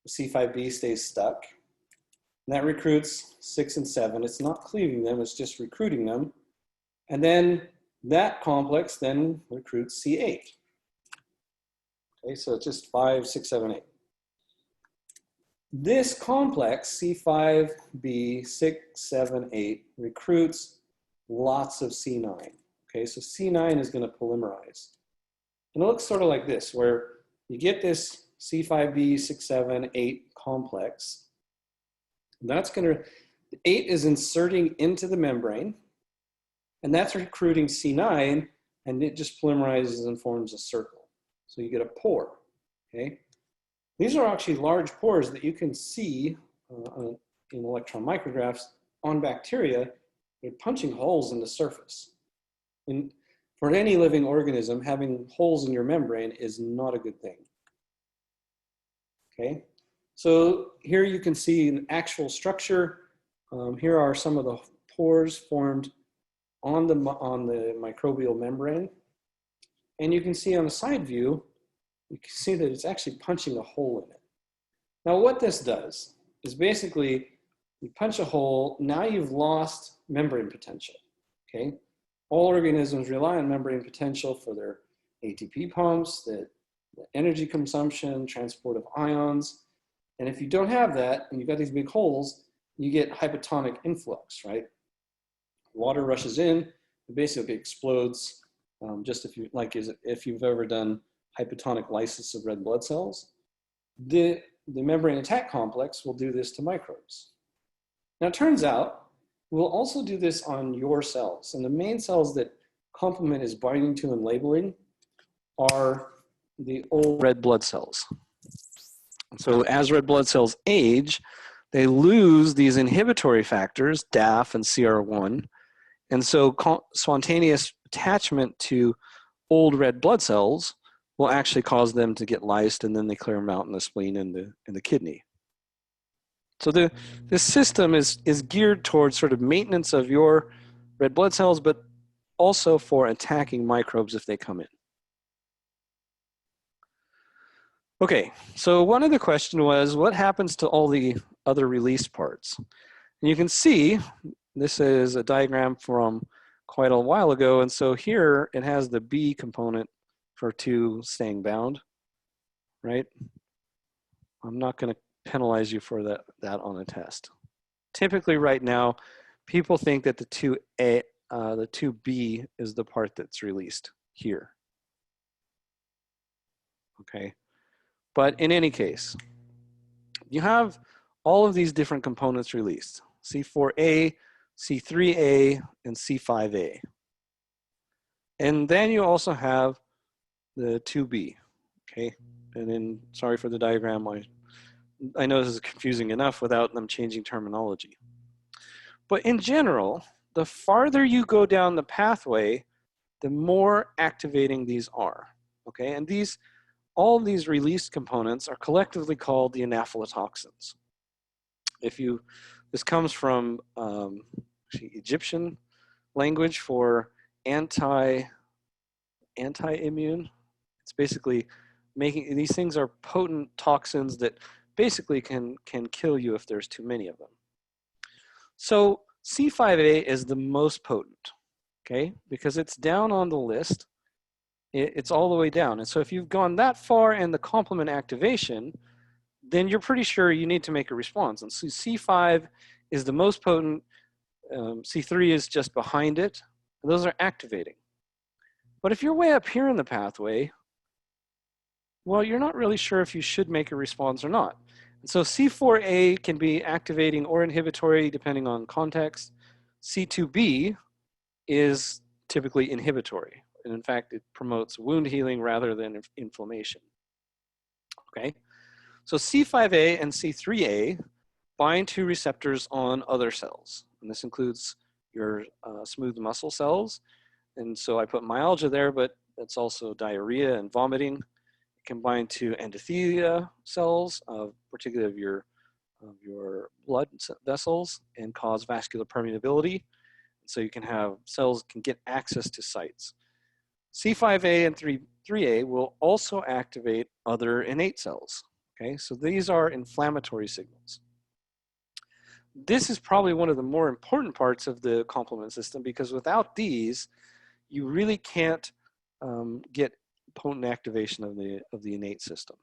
The C5B stays stuck. And that recruits 6 and 7. It's not cleaving them, it's just recruiting them. And then that complex then recruits C8. Okay, so it's just 5, 6, 7, 8. This complex, C5b, 6, 7, 8, recruits lots of C9. Okay, so C9 is going to polymerize. And it looks sort of like this, where you get this C5b, 6, 7, 8 complex. That's going to, 8 is inserting into the membrane, and that's recruiting C9, and it just polymerizes and forms a circle. So you get a pore, okay? These are actually large pores that you can see in electron micrographs on bacteria. They're punching holes in the surface. And for any living organism, having holes in your membrane is not a good thing. Okay, so here you can see an actual structure. Here are some of the pores formed on the microbial membrane. And you can see on the side view, you can see that it's actually punching a hole in it. Now what this does is basically you punch a hole, now you've lost membrane potential, okay? All organisms rely on membrane potential for their ATP pumps, the energy consumption, transport of ions. And if you don't have that, and you've got these big holes, you get hypotonic influx, right? Water rushes in, it basically explodes. Just if you've ever done hypotonic lysis of red blood cells, the membrane attack complex will do this to microbes. Now it turns out we'll also do this on your cells, and the main cells that complement is binding to and labeling are the old red blood cells. So as red blood cells age, they lose these inhibitory factors, DAF and CR1, and so spontaneous attachment to old red blood cells will actually cause them to get lysed, and then they clear them out in the spleen and the kidney. So this system is geared towards sort of maintenance of your red blood cells, but also for attacking microbes if they come in. Okay, so one of the question was, what happens to all the other released parts? And you can see, this is a diagram from quite a while ago, and so here it has the B component for 2 staying bound, right? I'm not going to penalize you for that on a test. Typically right now, people think that the 2B is the part that's released here. Okay, but in any case, you have all of these different components released: C4A, C3A, and C5A. And then you also have the 2B, okay? And then, sorry for the diagram, I know this is confusing enough without them changing terminology. But in general, the farther you go down the pathway, the more activating these are, okay? And all of these released components are collectively called the Anaphyla toxins. This comes from Egyptian language for anti-immune. It's basically making, these things are potent toxins that basically can kill you if there's too many of them. So C5A is the most potent, okay? Because it's down on the list. It's all the way down. And so if you've gone that far in the complement activation, then you're pretty sure you need to make a response. And so C5 is the most potent. C3 is just behind it. And those are activating. But if you're way up here in the pathway, well, you're not really sure if you should make a response or not. And so C4A can be activating or inhibitory depending on context. C2B is typically inhibitory. And in fact, it promotes wound healing rather than inflammation. Okay, so C5A and C3A bind to receptors on other cells. And this includes your smooth muscle cells. And so I put myalgia there, but it's also diarrhea and vomiting. It can bind to endothelia cells, particularly of your blood vessels, and cause vascular permeability. So you can have cells can get access to sites. C5A and 3A will also activate other innate cells. Okay, so these are inflammatory signals. this is probably one of the more important parts of the complement system, because without these, you really can't get potent activation of the innate system.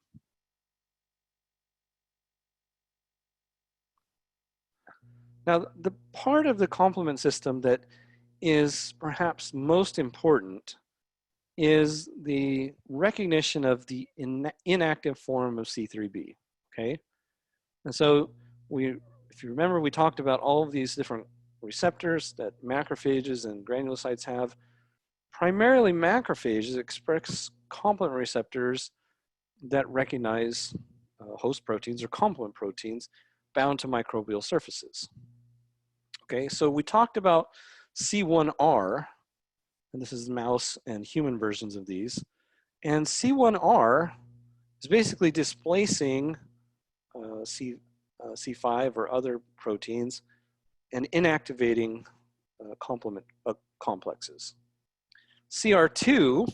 Now, the part of the complement system that is perhaps most important is the recognition of the inactive form of C3b, okay? And so if you remember, we talked about all of these different receptors that macrophages and granulocytes have. Primarily macrophages express complement receptors that recognize host proteins or complement proteins bound to microbial surfaces. Okay, so we talked about C1R, and this is mouse and human versions of these. And C1R is basically displacing C5 or other proteins and inactivating complement complexes. CR2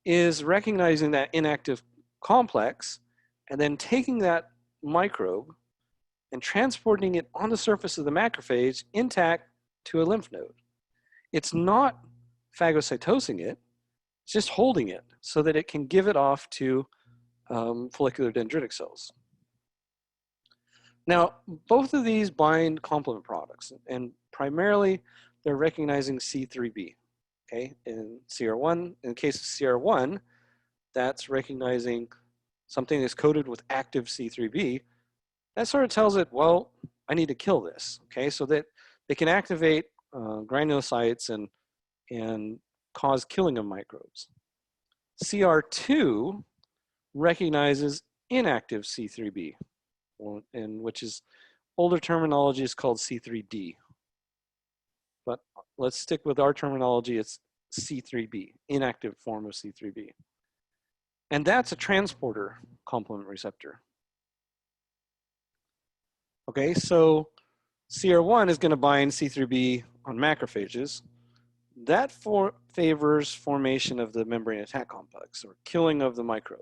is recognizing that inactive complex and then taking that microbe and transporting it on the surface of the macrophage intact to a lymph node. It's not phagocytosing it, it's just holding it so that it can give it off to follicular dendritic cells. Now, both of these bind complement products, and primarily they're recognizing C3b. Okay, in CR1, in the case of CR1, that's recognizing something that's coded with active C3b. That sort of tells it, well, I need to kill this. Okay, so that they can activate granulocytes and cause killing of microbes. CR2 recognizes inactive C3b, and which is older terminology is called C3d. But let's stick with our terminology, it's C3b, inactive form of C3b. And that's a transporter complement receptor. Okay, so CR1 is going to bind C3b on macrophages. That favors formation of the membrane attack complex, or killing of the microbe.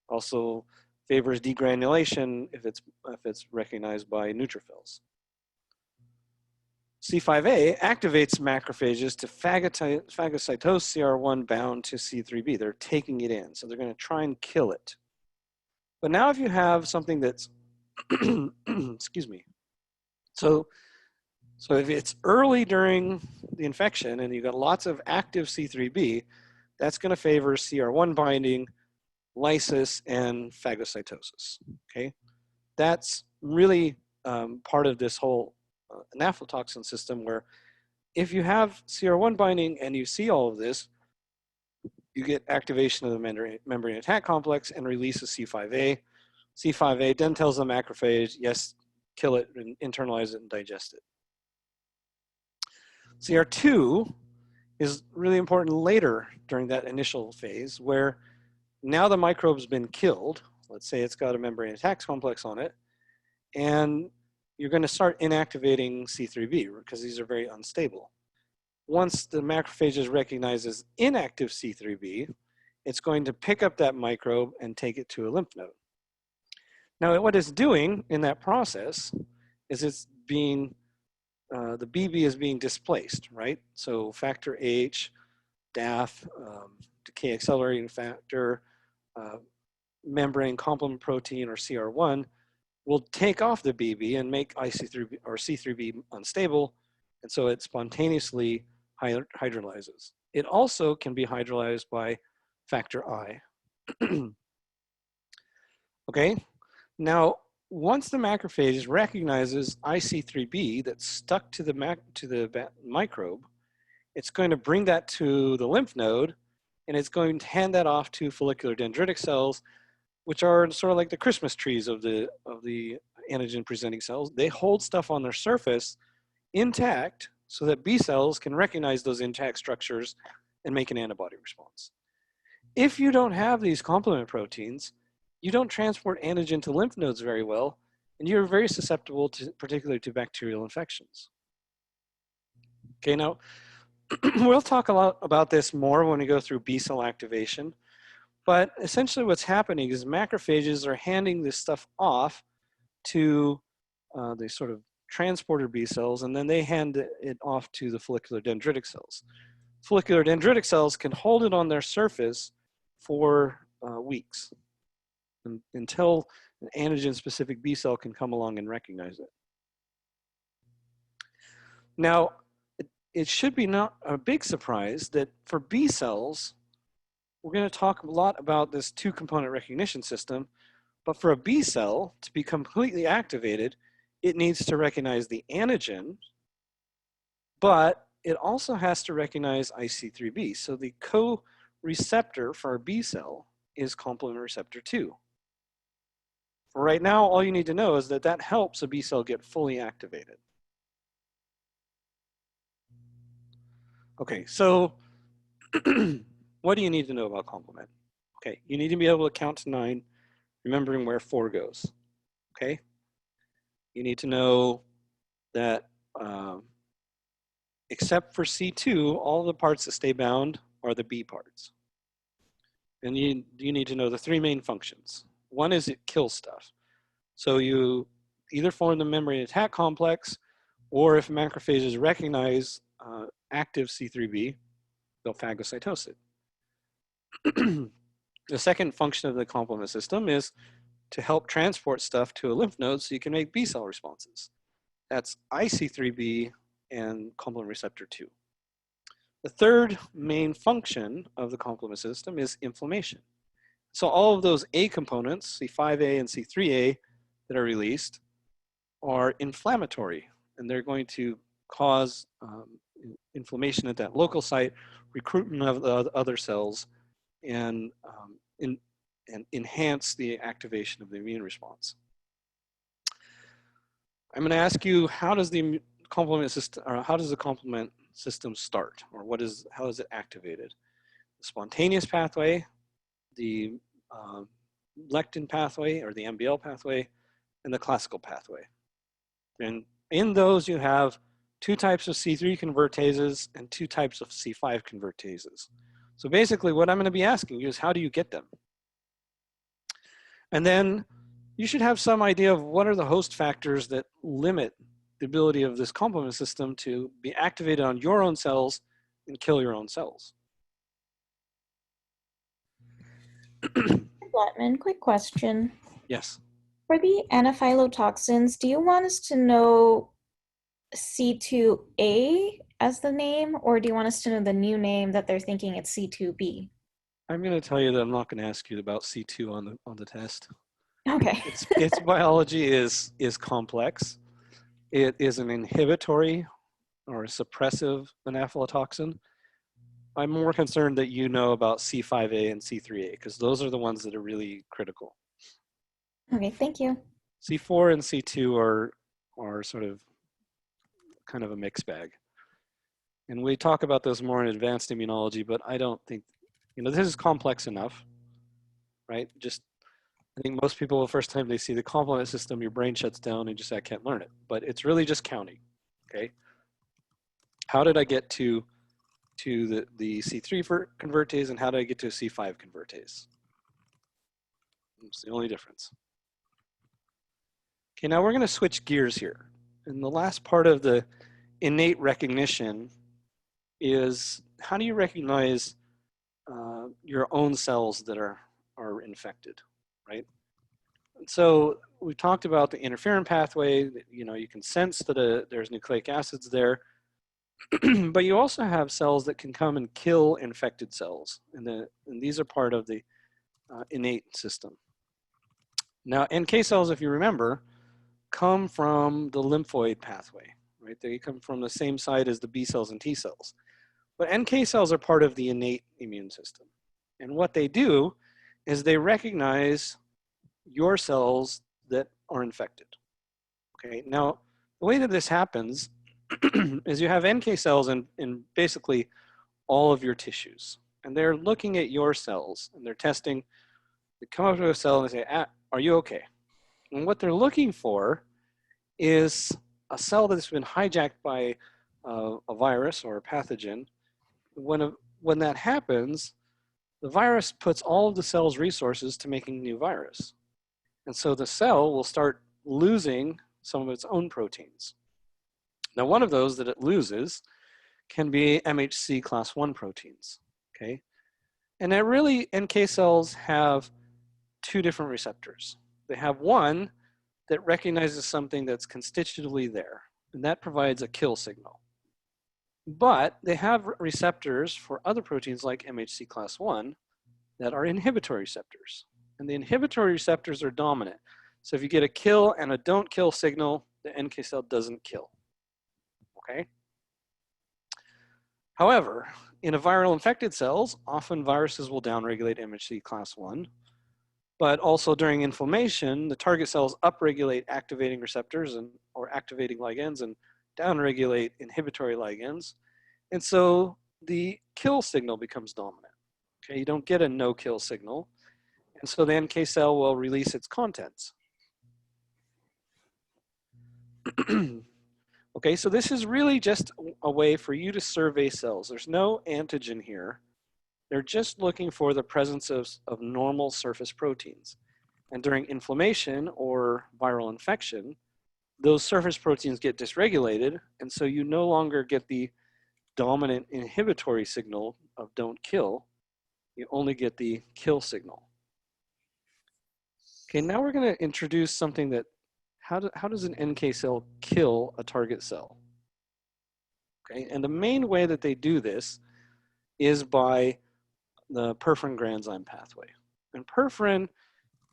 Also favors degranulation if it's recognized by neutrophils. C5a activates macrophages to phagocytose CR1 bound to C3b. They're taking it in, so they're going to try and kill it. But now if you have something that's, excuse me, so if it's early during the infection and you've got lots of active C3b, that's going to favor CR1 binding, lysis, and phagocytosis, okay? That's really part of this whole anaphylotoxin system, where if you have CR1 binding and you see all of this, you get activation of the membrane attack complex and release of C5a. C5a then tells the macrophage, yes, kill it and internalize it and digest it. CR2 is really important later during that initial phase, where now the microbe's been killed. Let's say it's got a membrane attack complex on it, and you're going to start inactivating C3b because these are very unstable. Once the macrophages recognizes inactive C3b, it's going to pick up that microbe and take it to a lymph node. Now, what it's doing in that process is it's being, the BB is being displaced, right? So factor H, DAF, decay accelerating factor, membrane complement protein, or CR1, will take off the BB and make IC3B or C3b unstable, and so it spontaneously hydrolyzes. It also can be hydrolyzed by factor I. Okay, now once the macrophage recognizes IC3b that's stuck to the microbe, it's going to bring that to the lymph node, and it's going to hand that off to follicular dendritic cells, which are sort of like the Christmas trees of the antigen presenting cells. They hold stuff on their surface intact so that B cells can recognize those intact structures and make an antibody response. If you don't have these complement proteins, you don't transport antigen to lymph nodes very well, and you're very susceptible to, particularly to bacterial infections. Okay, now we'll talk a lot about this more when we go through B cell activation. But essentially what's happening is macrophages are handing this stuff off to the sort of transporter B cells, and then they hand it off to the follicular dendritic cells. Follicular dendritic cells can hold it on their surface for weeks until an antigen-specific B cell can come along and recognize it. Now, it should be not a big surprise that for B cells, we're going to talk a lot about this two-component recognition system, but for a B cell to be completely activated, it needs to recognize the antigen, but it also has to recognize IC3B. So the co-receptor for our B cell is complement receptor 2. For right now, all you need to know is that that helps a B cell get fully activated. Okay, so what do you need to know about complement? Okay, you need to be able to count to 9, remembering where 4 goes. Okay, you need to know that except for C2, all the parts that stay bound are the B parts. And you need to know the 3 main functions. One is it kills stuff. So you either form the membrane attack complex, or if macrophages recognize active C3b, they'll phagocytose it. The second function of the complement system is to help transport stuff to a lymph node so you can make B cell responses. That's IC3b and complement receptor 2. The third main function of the complement system is inflammation. So all of those A components, C5a and C3a, that are released are inflammatory, and they're going to cause inflammation at that local site, recruitment of the other cells, and enhance the activation of the immune response. I'm going to ask you, how does the complement system, or how does the complement system start, or how is it activated? The spontaneous pathway, the lectin pathway, or the MBL pathway, and the classical pathway. And in those, you have 2 types of C3 convertases and 2 types of C5 convertases. So basically, what I'm going to be asking you is, how do you get them? And then you should have some idea of what are the host factors that limit the ability of this complement system to be activated on your own cells and kill your own cells. Blattman, quick question. Yes. For the Anaphyla toxins, do you want us to know C2A as the name, or do you want us to know the new name that they're thinking it's C2B? I'm going to tell you that I'm not going to ask you about C2 on the test. Okay. Its biology is complex. It is an inhibitory or a suppressive Anaphyla toxin. I'm more concerned that you know about C5a and C3a, because those are the ones that are really critical. Okay, thank you. C4 and C2 are sort of kind of a mixed bag. And we talk about this more in advanced immunology, but I don't think, this is complex enough, right? I think most people, the first time they see the complement system, your brain shuts down and just, I can't learn it. But it's really just counting, okay? How did I get to the C3 convertase, and how did I get to a C5 convertase? It's the only difference. Okay, now we're going to switch gears here. And the last part of the innate recognition is, how do you recognize your own cells that are infected, right? And so we talked about the interferon pathway. You can sense that there's nucleic acids there, but you also have cells that can come and kill infected cells, and these are part of the innate system. Now, NK cells, if you remember, come from the lymphoid pathway, right? They come from the same side as the B cells and T cells. But NK cells are part of the innate immune system. And what they do is they recognize your cells that are infected. Okay, now the way that this happens is you have NK cells in basically all of your tissues. And they're looking at your cells and they're testing. They come up to a cell and they say, are you okay? And what they're looking for is a cell that's been hijacked by a virus or a pathogen. When that happens, the virus puts all of the cell's resources to making new virus. And so the cell will start losing some of its own proteins. Now, one of those that it loses can be MHC class 1 proteins, okay? And that really, NK cells have two different receptors. They have one that recognizes something that's constitutively there, and that provides a kill signal. But they have receptors for other proteins like MHC class 1 that are inhibitory receptors. And the inhibitory receptors are dominant. So if you get a kill and a don't kill signal, the NK cell doesn't kill, okay? However, in a viral infected cells, often viruses will downregulate MHC class 1, but also during inflammation, the target cells upregulate activating receptors or activating ligands and downregulate inhibitory ligands. And so the kill signal becomes dominant. Okay, you don't get a no kill signal. And so the NK cell will release its contents. Okay, so this is really just a way for you to survey cells. There's no antigen here. They're just looking for the presence of normal surface proteins. And during inflammation or viral infection, those surface proteins get dysregulated, and so you no longer get the dominant inhibitory signal of don't kill. You only get the kill signal. Okay, now we're going to introduce something that, how does an NK cell kill a target cell? Okay, and the main way that they do this is by the perforin granzyme pathway. And perforin,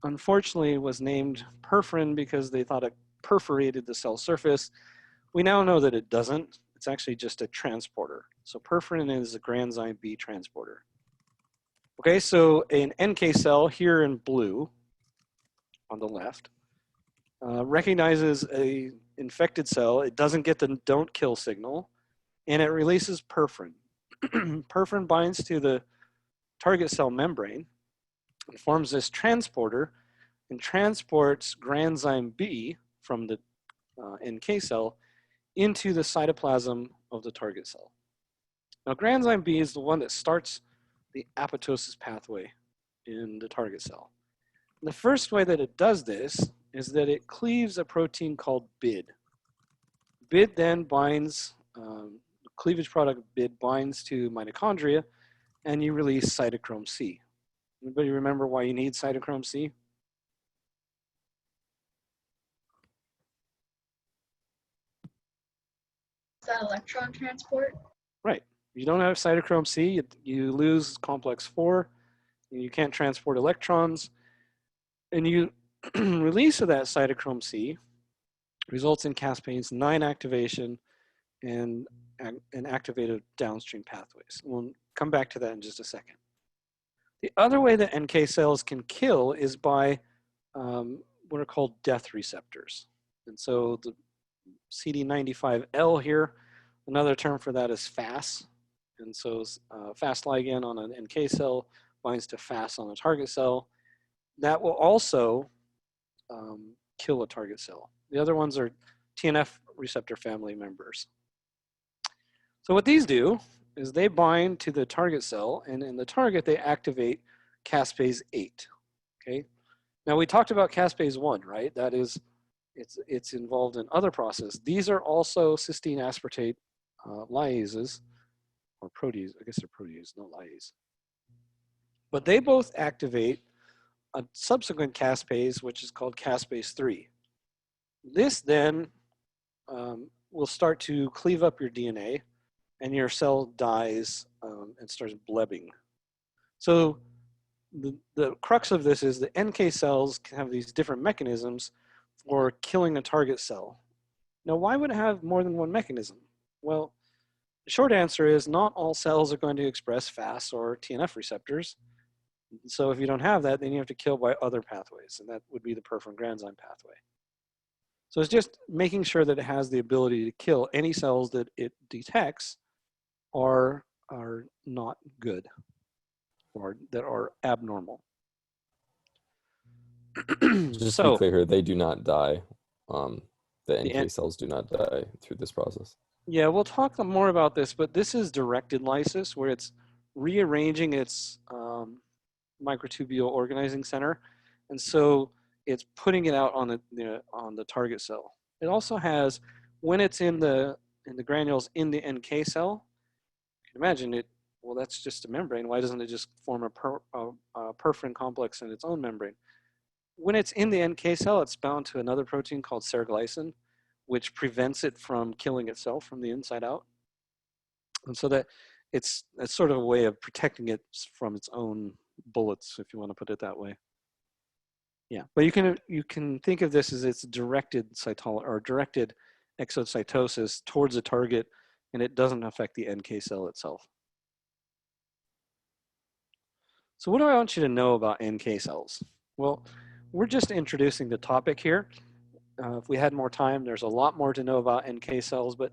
unfortunately, was named perforin because they thought it perforated the cell surface. We now know that it doesn't. It's actually just a transporter. So perforin is a granzyme B transporter. Okay, so an NK cell here in blue on the left recognizes a infected cell. It doesn't get the don't kill signal, and it releases perforin. Perforin binds to the target cell membrane and forms this transporter and transports granzyme B from the NK cell into the cytoplasm of the target cell. Now, granzyme B is the one that starts the apoptosis pathway in the target cell. And the first way that it does this is that it cleaves a protein called BID. BID then binds, the cleavage product BID binds to mitochondria, and you release cytochrome C. Anybody remember why you need cytochrome C? Is that electron transport? Right. If you don't have cytochrome C, you lose complex 4, and you can't transport electrons. And you release of that cytochrome C results in caspase 9 activation and activated downstream pathways. We'll come back to that in just a second. The other way that NK cells can kill is by what are called death receptors. And so the CD95L here, another term for that is FAS. And so FAS ligand on an NK cell binds to FAS on a target cell. That will also kill a target cell. The other ones are TNF receptor family members. So what these do is they bind to the target cell, and in the target they activate caspase 8. Okay. Now we talked about caspase 1, right? That is, it's involved in other processes. These are also cysteine aspartate lyases, or proteases. I guess they're proteases, not lyase. But they both activate a subsequent caspase, which is called caspase 3. This then will start to cleave up your DNA, and your cell dies and starts blebbing. So the crux of this is the NK cells can have these different mechanisms for killing a target cell. Now, why would it have more than one mechanism? Well, the short answer is not all cells are going to express FAS or TNF receptors. So if you don't have that, then you have to kill by other pathways, and that would be the perforin granzyme pathway. So it's just making sure that it has the ability to kill any cells that it detects are not good or that are abnormal. Just to be clear here, they do not die. The NK NK cells do not die through this process. Yeah, we'll talk more about this, but this is directed lysis, where it's rearranging its microtubule organizing center, and so it's putting it out on the target cell. It also has, when it's in the the granules in the NK cell, you can imagine it, well, that's just a membrane. Why doesn't it just form a perforin complex in its own membrane? When it's in the NK cell, it's bound to another protein called seroglycin, which prevents it from killing itself from the inside out. And so that it's sort of a way of protecting it from its own bullets, if you want to put it that way. Yeah, but you can think of this as it's directed directed exocytosis towards a target, and it doesn't affect the NK cell itself. So what do I want you to know about NK cells? Well, we're just introducing the topic here. If we had more time, there's a lot more to know about NK cells, but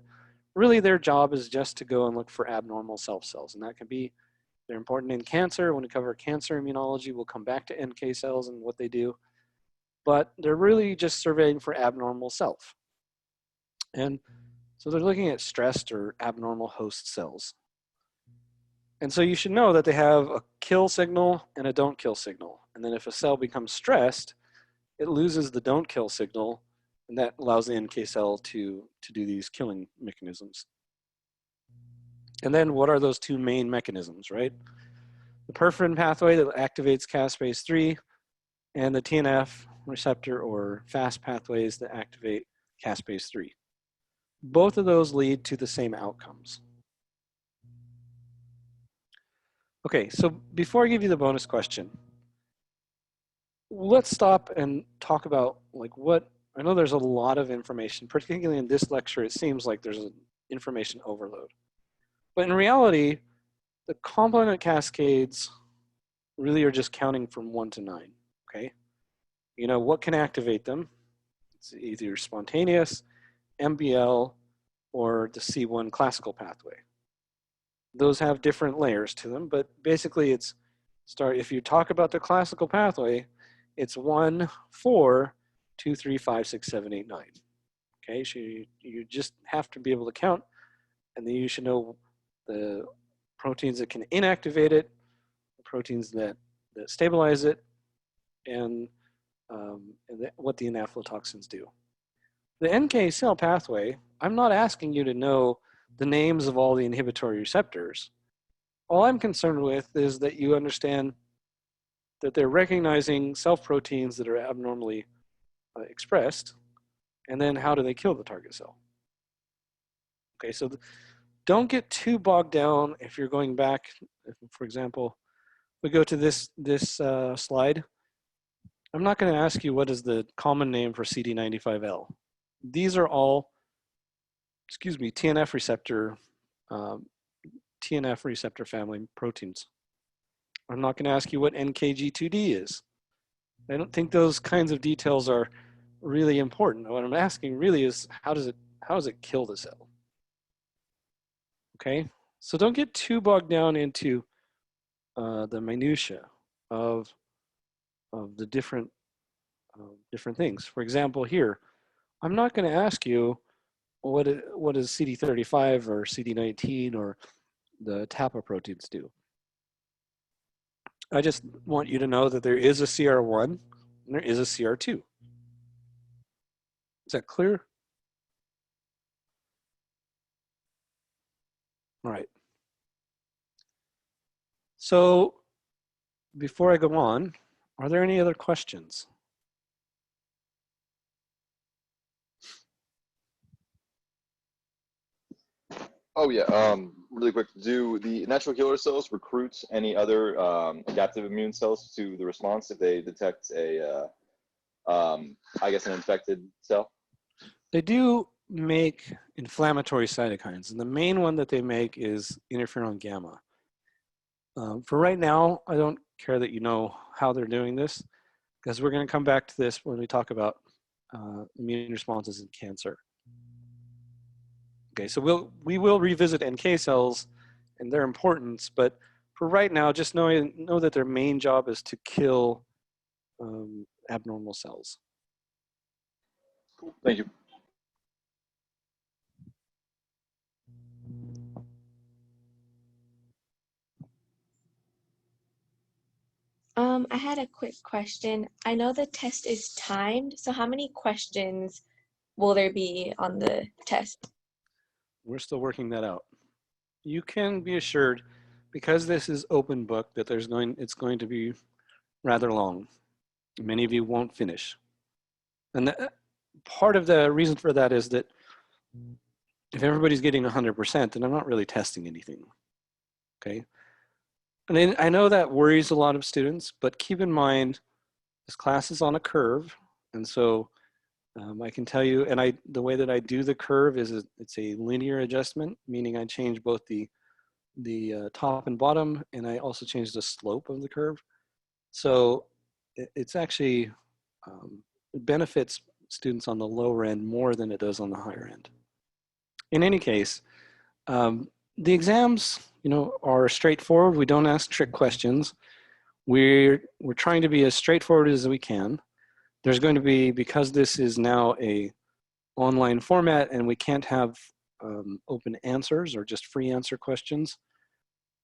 really their job is just to go and look for abnormal self cells. And that can be, they're important in cancer. When we cover cancer immunology, we'll come back to NK cells and what they do. But they're really just surveying for abnormal self. And so they're looking at stressed or abnormal host cells. And so you should know that they have a kill signal and a don't kill signal. And then if a cell becomes stressed, it loses the don't kill signal, and that allows the NK cell to do these killing mechanisms. And then what are those two main mechanisms, right? The perforin pathway that activates caspase 3 and the TNF receptor or FAST pathways that activate caspase 3. Both of those lead to the same outcomes. Okay, so before I give you the bonus question, let's stop and talk about like what, I know there's a lot of information, particularly in this lecture, it seems like there's an information overload. But in reality, the complement cascades really are just counting from 1 to 9, okay? You know, what can activate them? It's either spontaneous, MBL, or the C1 classical pathway. Those have different layers to them, but basically it's if you talk about the classical pathway, it's 1, 4, 2, 3, 5, 6, 7, 8, 9. Okay, so you just have to be able to count, and then you should know the proteins that can inactivate it, the proteins that stabilize it, and what the Anaphyla toxins do. The NK cell pathway, I'm not asking you to know the names of all the inhibitory receptors. All I'm concerned with is that you understand that they're recognizing self-proteins that are abnormally expressed, and then how do they kill the target cell? Okay, so don't get too bogged down if you're going back. For example, we go to this slide. I'm not going to ask you what is the common name for CD95L. These are all, TNF receptor family proteins. I'm not going to ask you what NKG2D is. I don't think those kinds of details are really important. What I'm asking really is how does it kill the cell? Okay, so don't get too bogged down into the minutia of the different things. For example, here, I'm not going to ask you what is CD35 or CD19 or the TAPA proteins do. I just want you to know that there is a CR1 and there is a CR2. Is that clear? All right. So before I go on, are there any other questions? Oh yeah, really quick. Do the natural killer cells recruit any other adaptive immune cells to the response if they detect a, I guess, an infected cell? They do make inflammatory cytokines, and the main one that they make is interferon gamma. For right now, I don't care that you know how they're doing this, because we're going to come back to this when we talk about immune responses in cancer. Okay, so we will revisit NK cells and their importance, but for right now, just know that their main job is to kill abnormal cells. Cool. Thank you. I had a quick question. I know the test is timed, so how many questions will there be on the test? We're still working that out. You can be assured, because this is open book, that it's going to be rather long. Many of you won't finish. And part of the reason for that is that if everybody's getting 100%, then I'm not really testing anything, okay? And I know that worries a lot of students, but keep in mind, this class is on a curve. And so I can tell you, and the way that I do the curve is it's a linear adjustment, meaning I change both the top and bottom, and I also change the slope of the curve. So it's actually, it benefits students on the lower end more than it does on the higher end. In any case, the exams, are straightforward. We don't ask trick questions. We're trying to be as straightforward as we can. There's going to be, because this is now a online format and we can't have open answers or just free answer questions,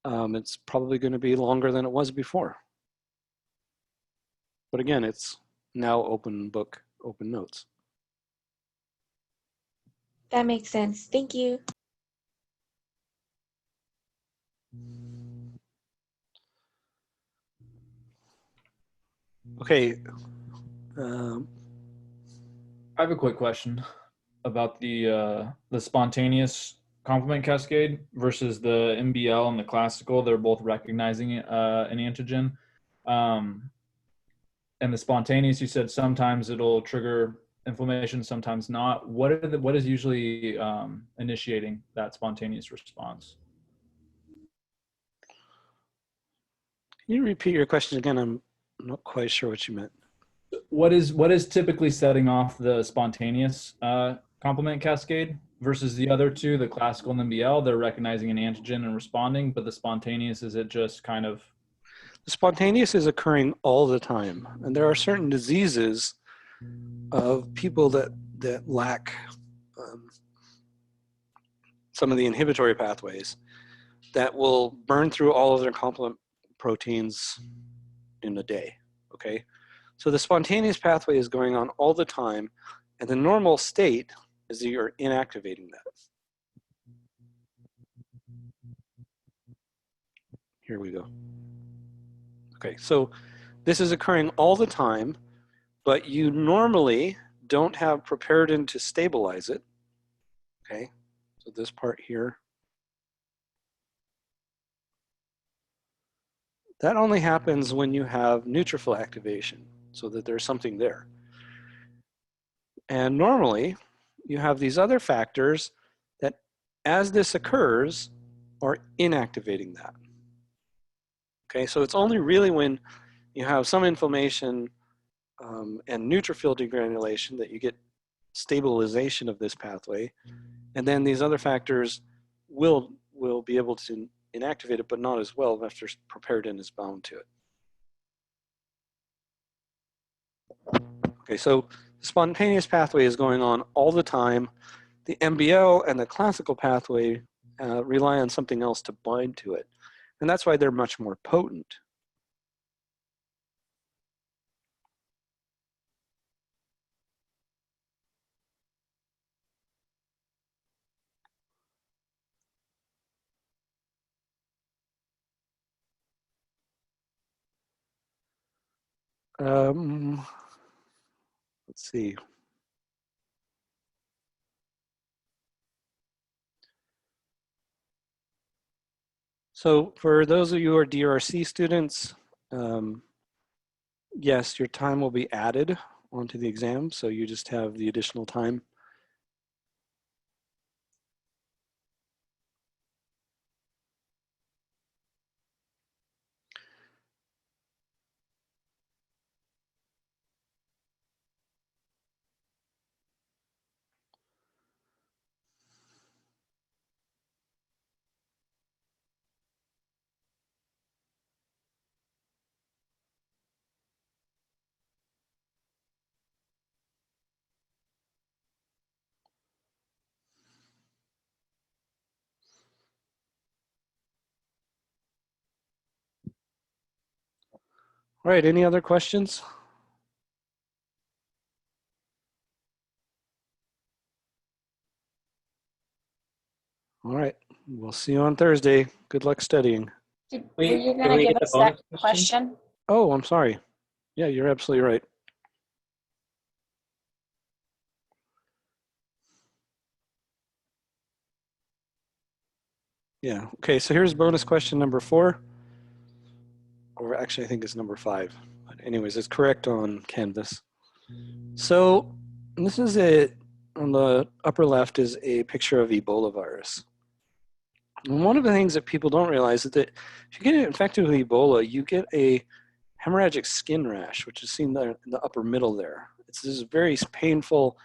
it's probably going to be longer than it was before. But again, it's now open book, open notes. That makes sense. Thank you. Okay. I have a quick question about the spontaneous complement cascade versus the MBL and the classical. They're both recognizing an antigen. And the spontaneous, you said sometimes it'll trigger inflammation, sometimes not. What is usually initiating that spontaneous response? Can you repeat your question again? I'm not quite sure what you meant. What is typically setting off the spontaneous complement cascade versus the other two, the classical and MBL? They're recognizing an antigen and responding, but the spontaneous, is it just kind of? The spontaneous is occurring all the time, and there are certain diseases of people that lack some of the inhibitory pathways that will burn through all of their complement proteins in a day, okay? So the spontaneous pathway is going on all the time, and the normal state is that you're inactivating that. Here we go. Okay, so this is occurring all the time, but you normally don't have preparedin to stabilize it, okay? So this part here, that only happens when you have neutrophil activation, so that there's something there. And normally, you have these other factors that, as this occurs, are inactivating that. Okay, so it's only really when you have some inflammation and neutrophil degranulation that you get stabilization of this pathway, and then these other factors will be able to inactivate it, but not as well after preparedin is bound to it. Okay, so the spontaneous pathway is going on all the time. The MBL and the classical pathway rely on something else to bind to it, and that's why they're much more potent. Let's see. So for those of you who are DRC students, yes, your time will be added onto the exam, so you just have the additional time. All right, any other questions? We'll see you on Thursday. Good luck studying. Were you going to give us that question? Oh, I'm sorry. Yeah, you're absolutely right. Yeah, okay, so here's bonus question number 4. Or actually, I think it's number 5. But anyways, it's correct on Canvas. So this is on the upper left is a picture of Ebola virus. And one of the things that people don't realize is that if you get infected with Ebola, you get a hemorrhagic skin rash, which is seen there in the upper middle there. It's this very painful,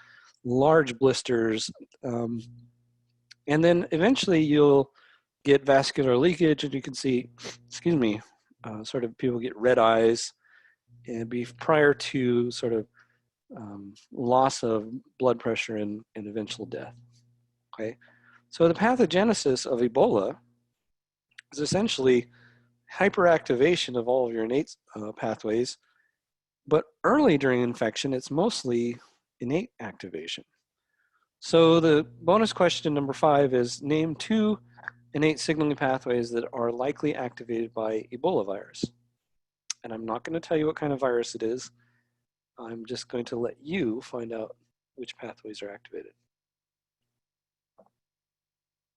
large blisters. And then eventually you'll get vascular leakage, and you can see, sort of people get red eyes, and be prior to sort of loss of blood pressure and eventual death. Okay, so the pathogenesis of Ebola is essentially hyperactivation of all of your innate pathways, but early during infection, it's mostly innate activation. So the bonus question number 5 is name 2 innate signaling pathways that are likely activated by Ebola virus. And I'm not going to tell you what kind of virus it is. I'm just going to let you find out which pathways are activated.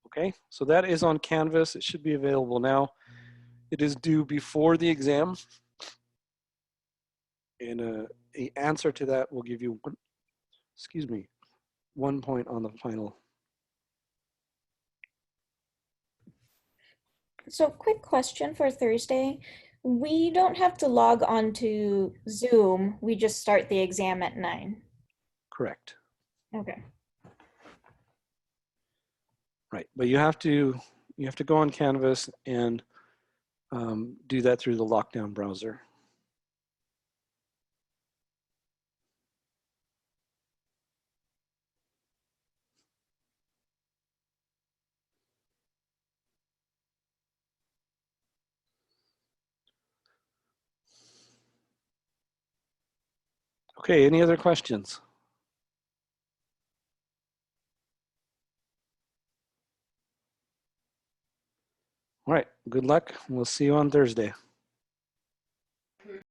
Okay, so that is on Canvas. It should be available now. It is due before the exam. And an answer to that will give you, 1 point on the final. So quick question for Thursday. We don't have to log on to Zoom. We just start the exam at 9. Correct. Okay. Right, but you have to go on Canvas and do that through the lockdown browser. Okay, any other questions? All right, good luck. We'll see you on Thursday.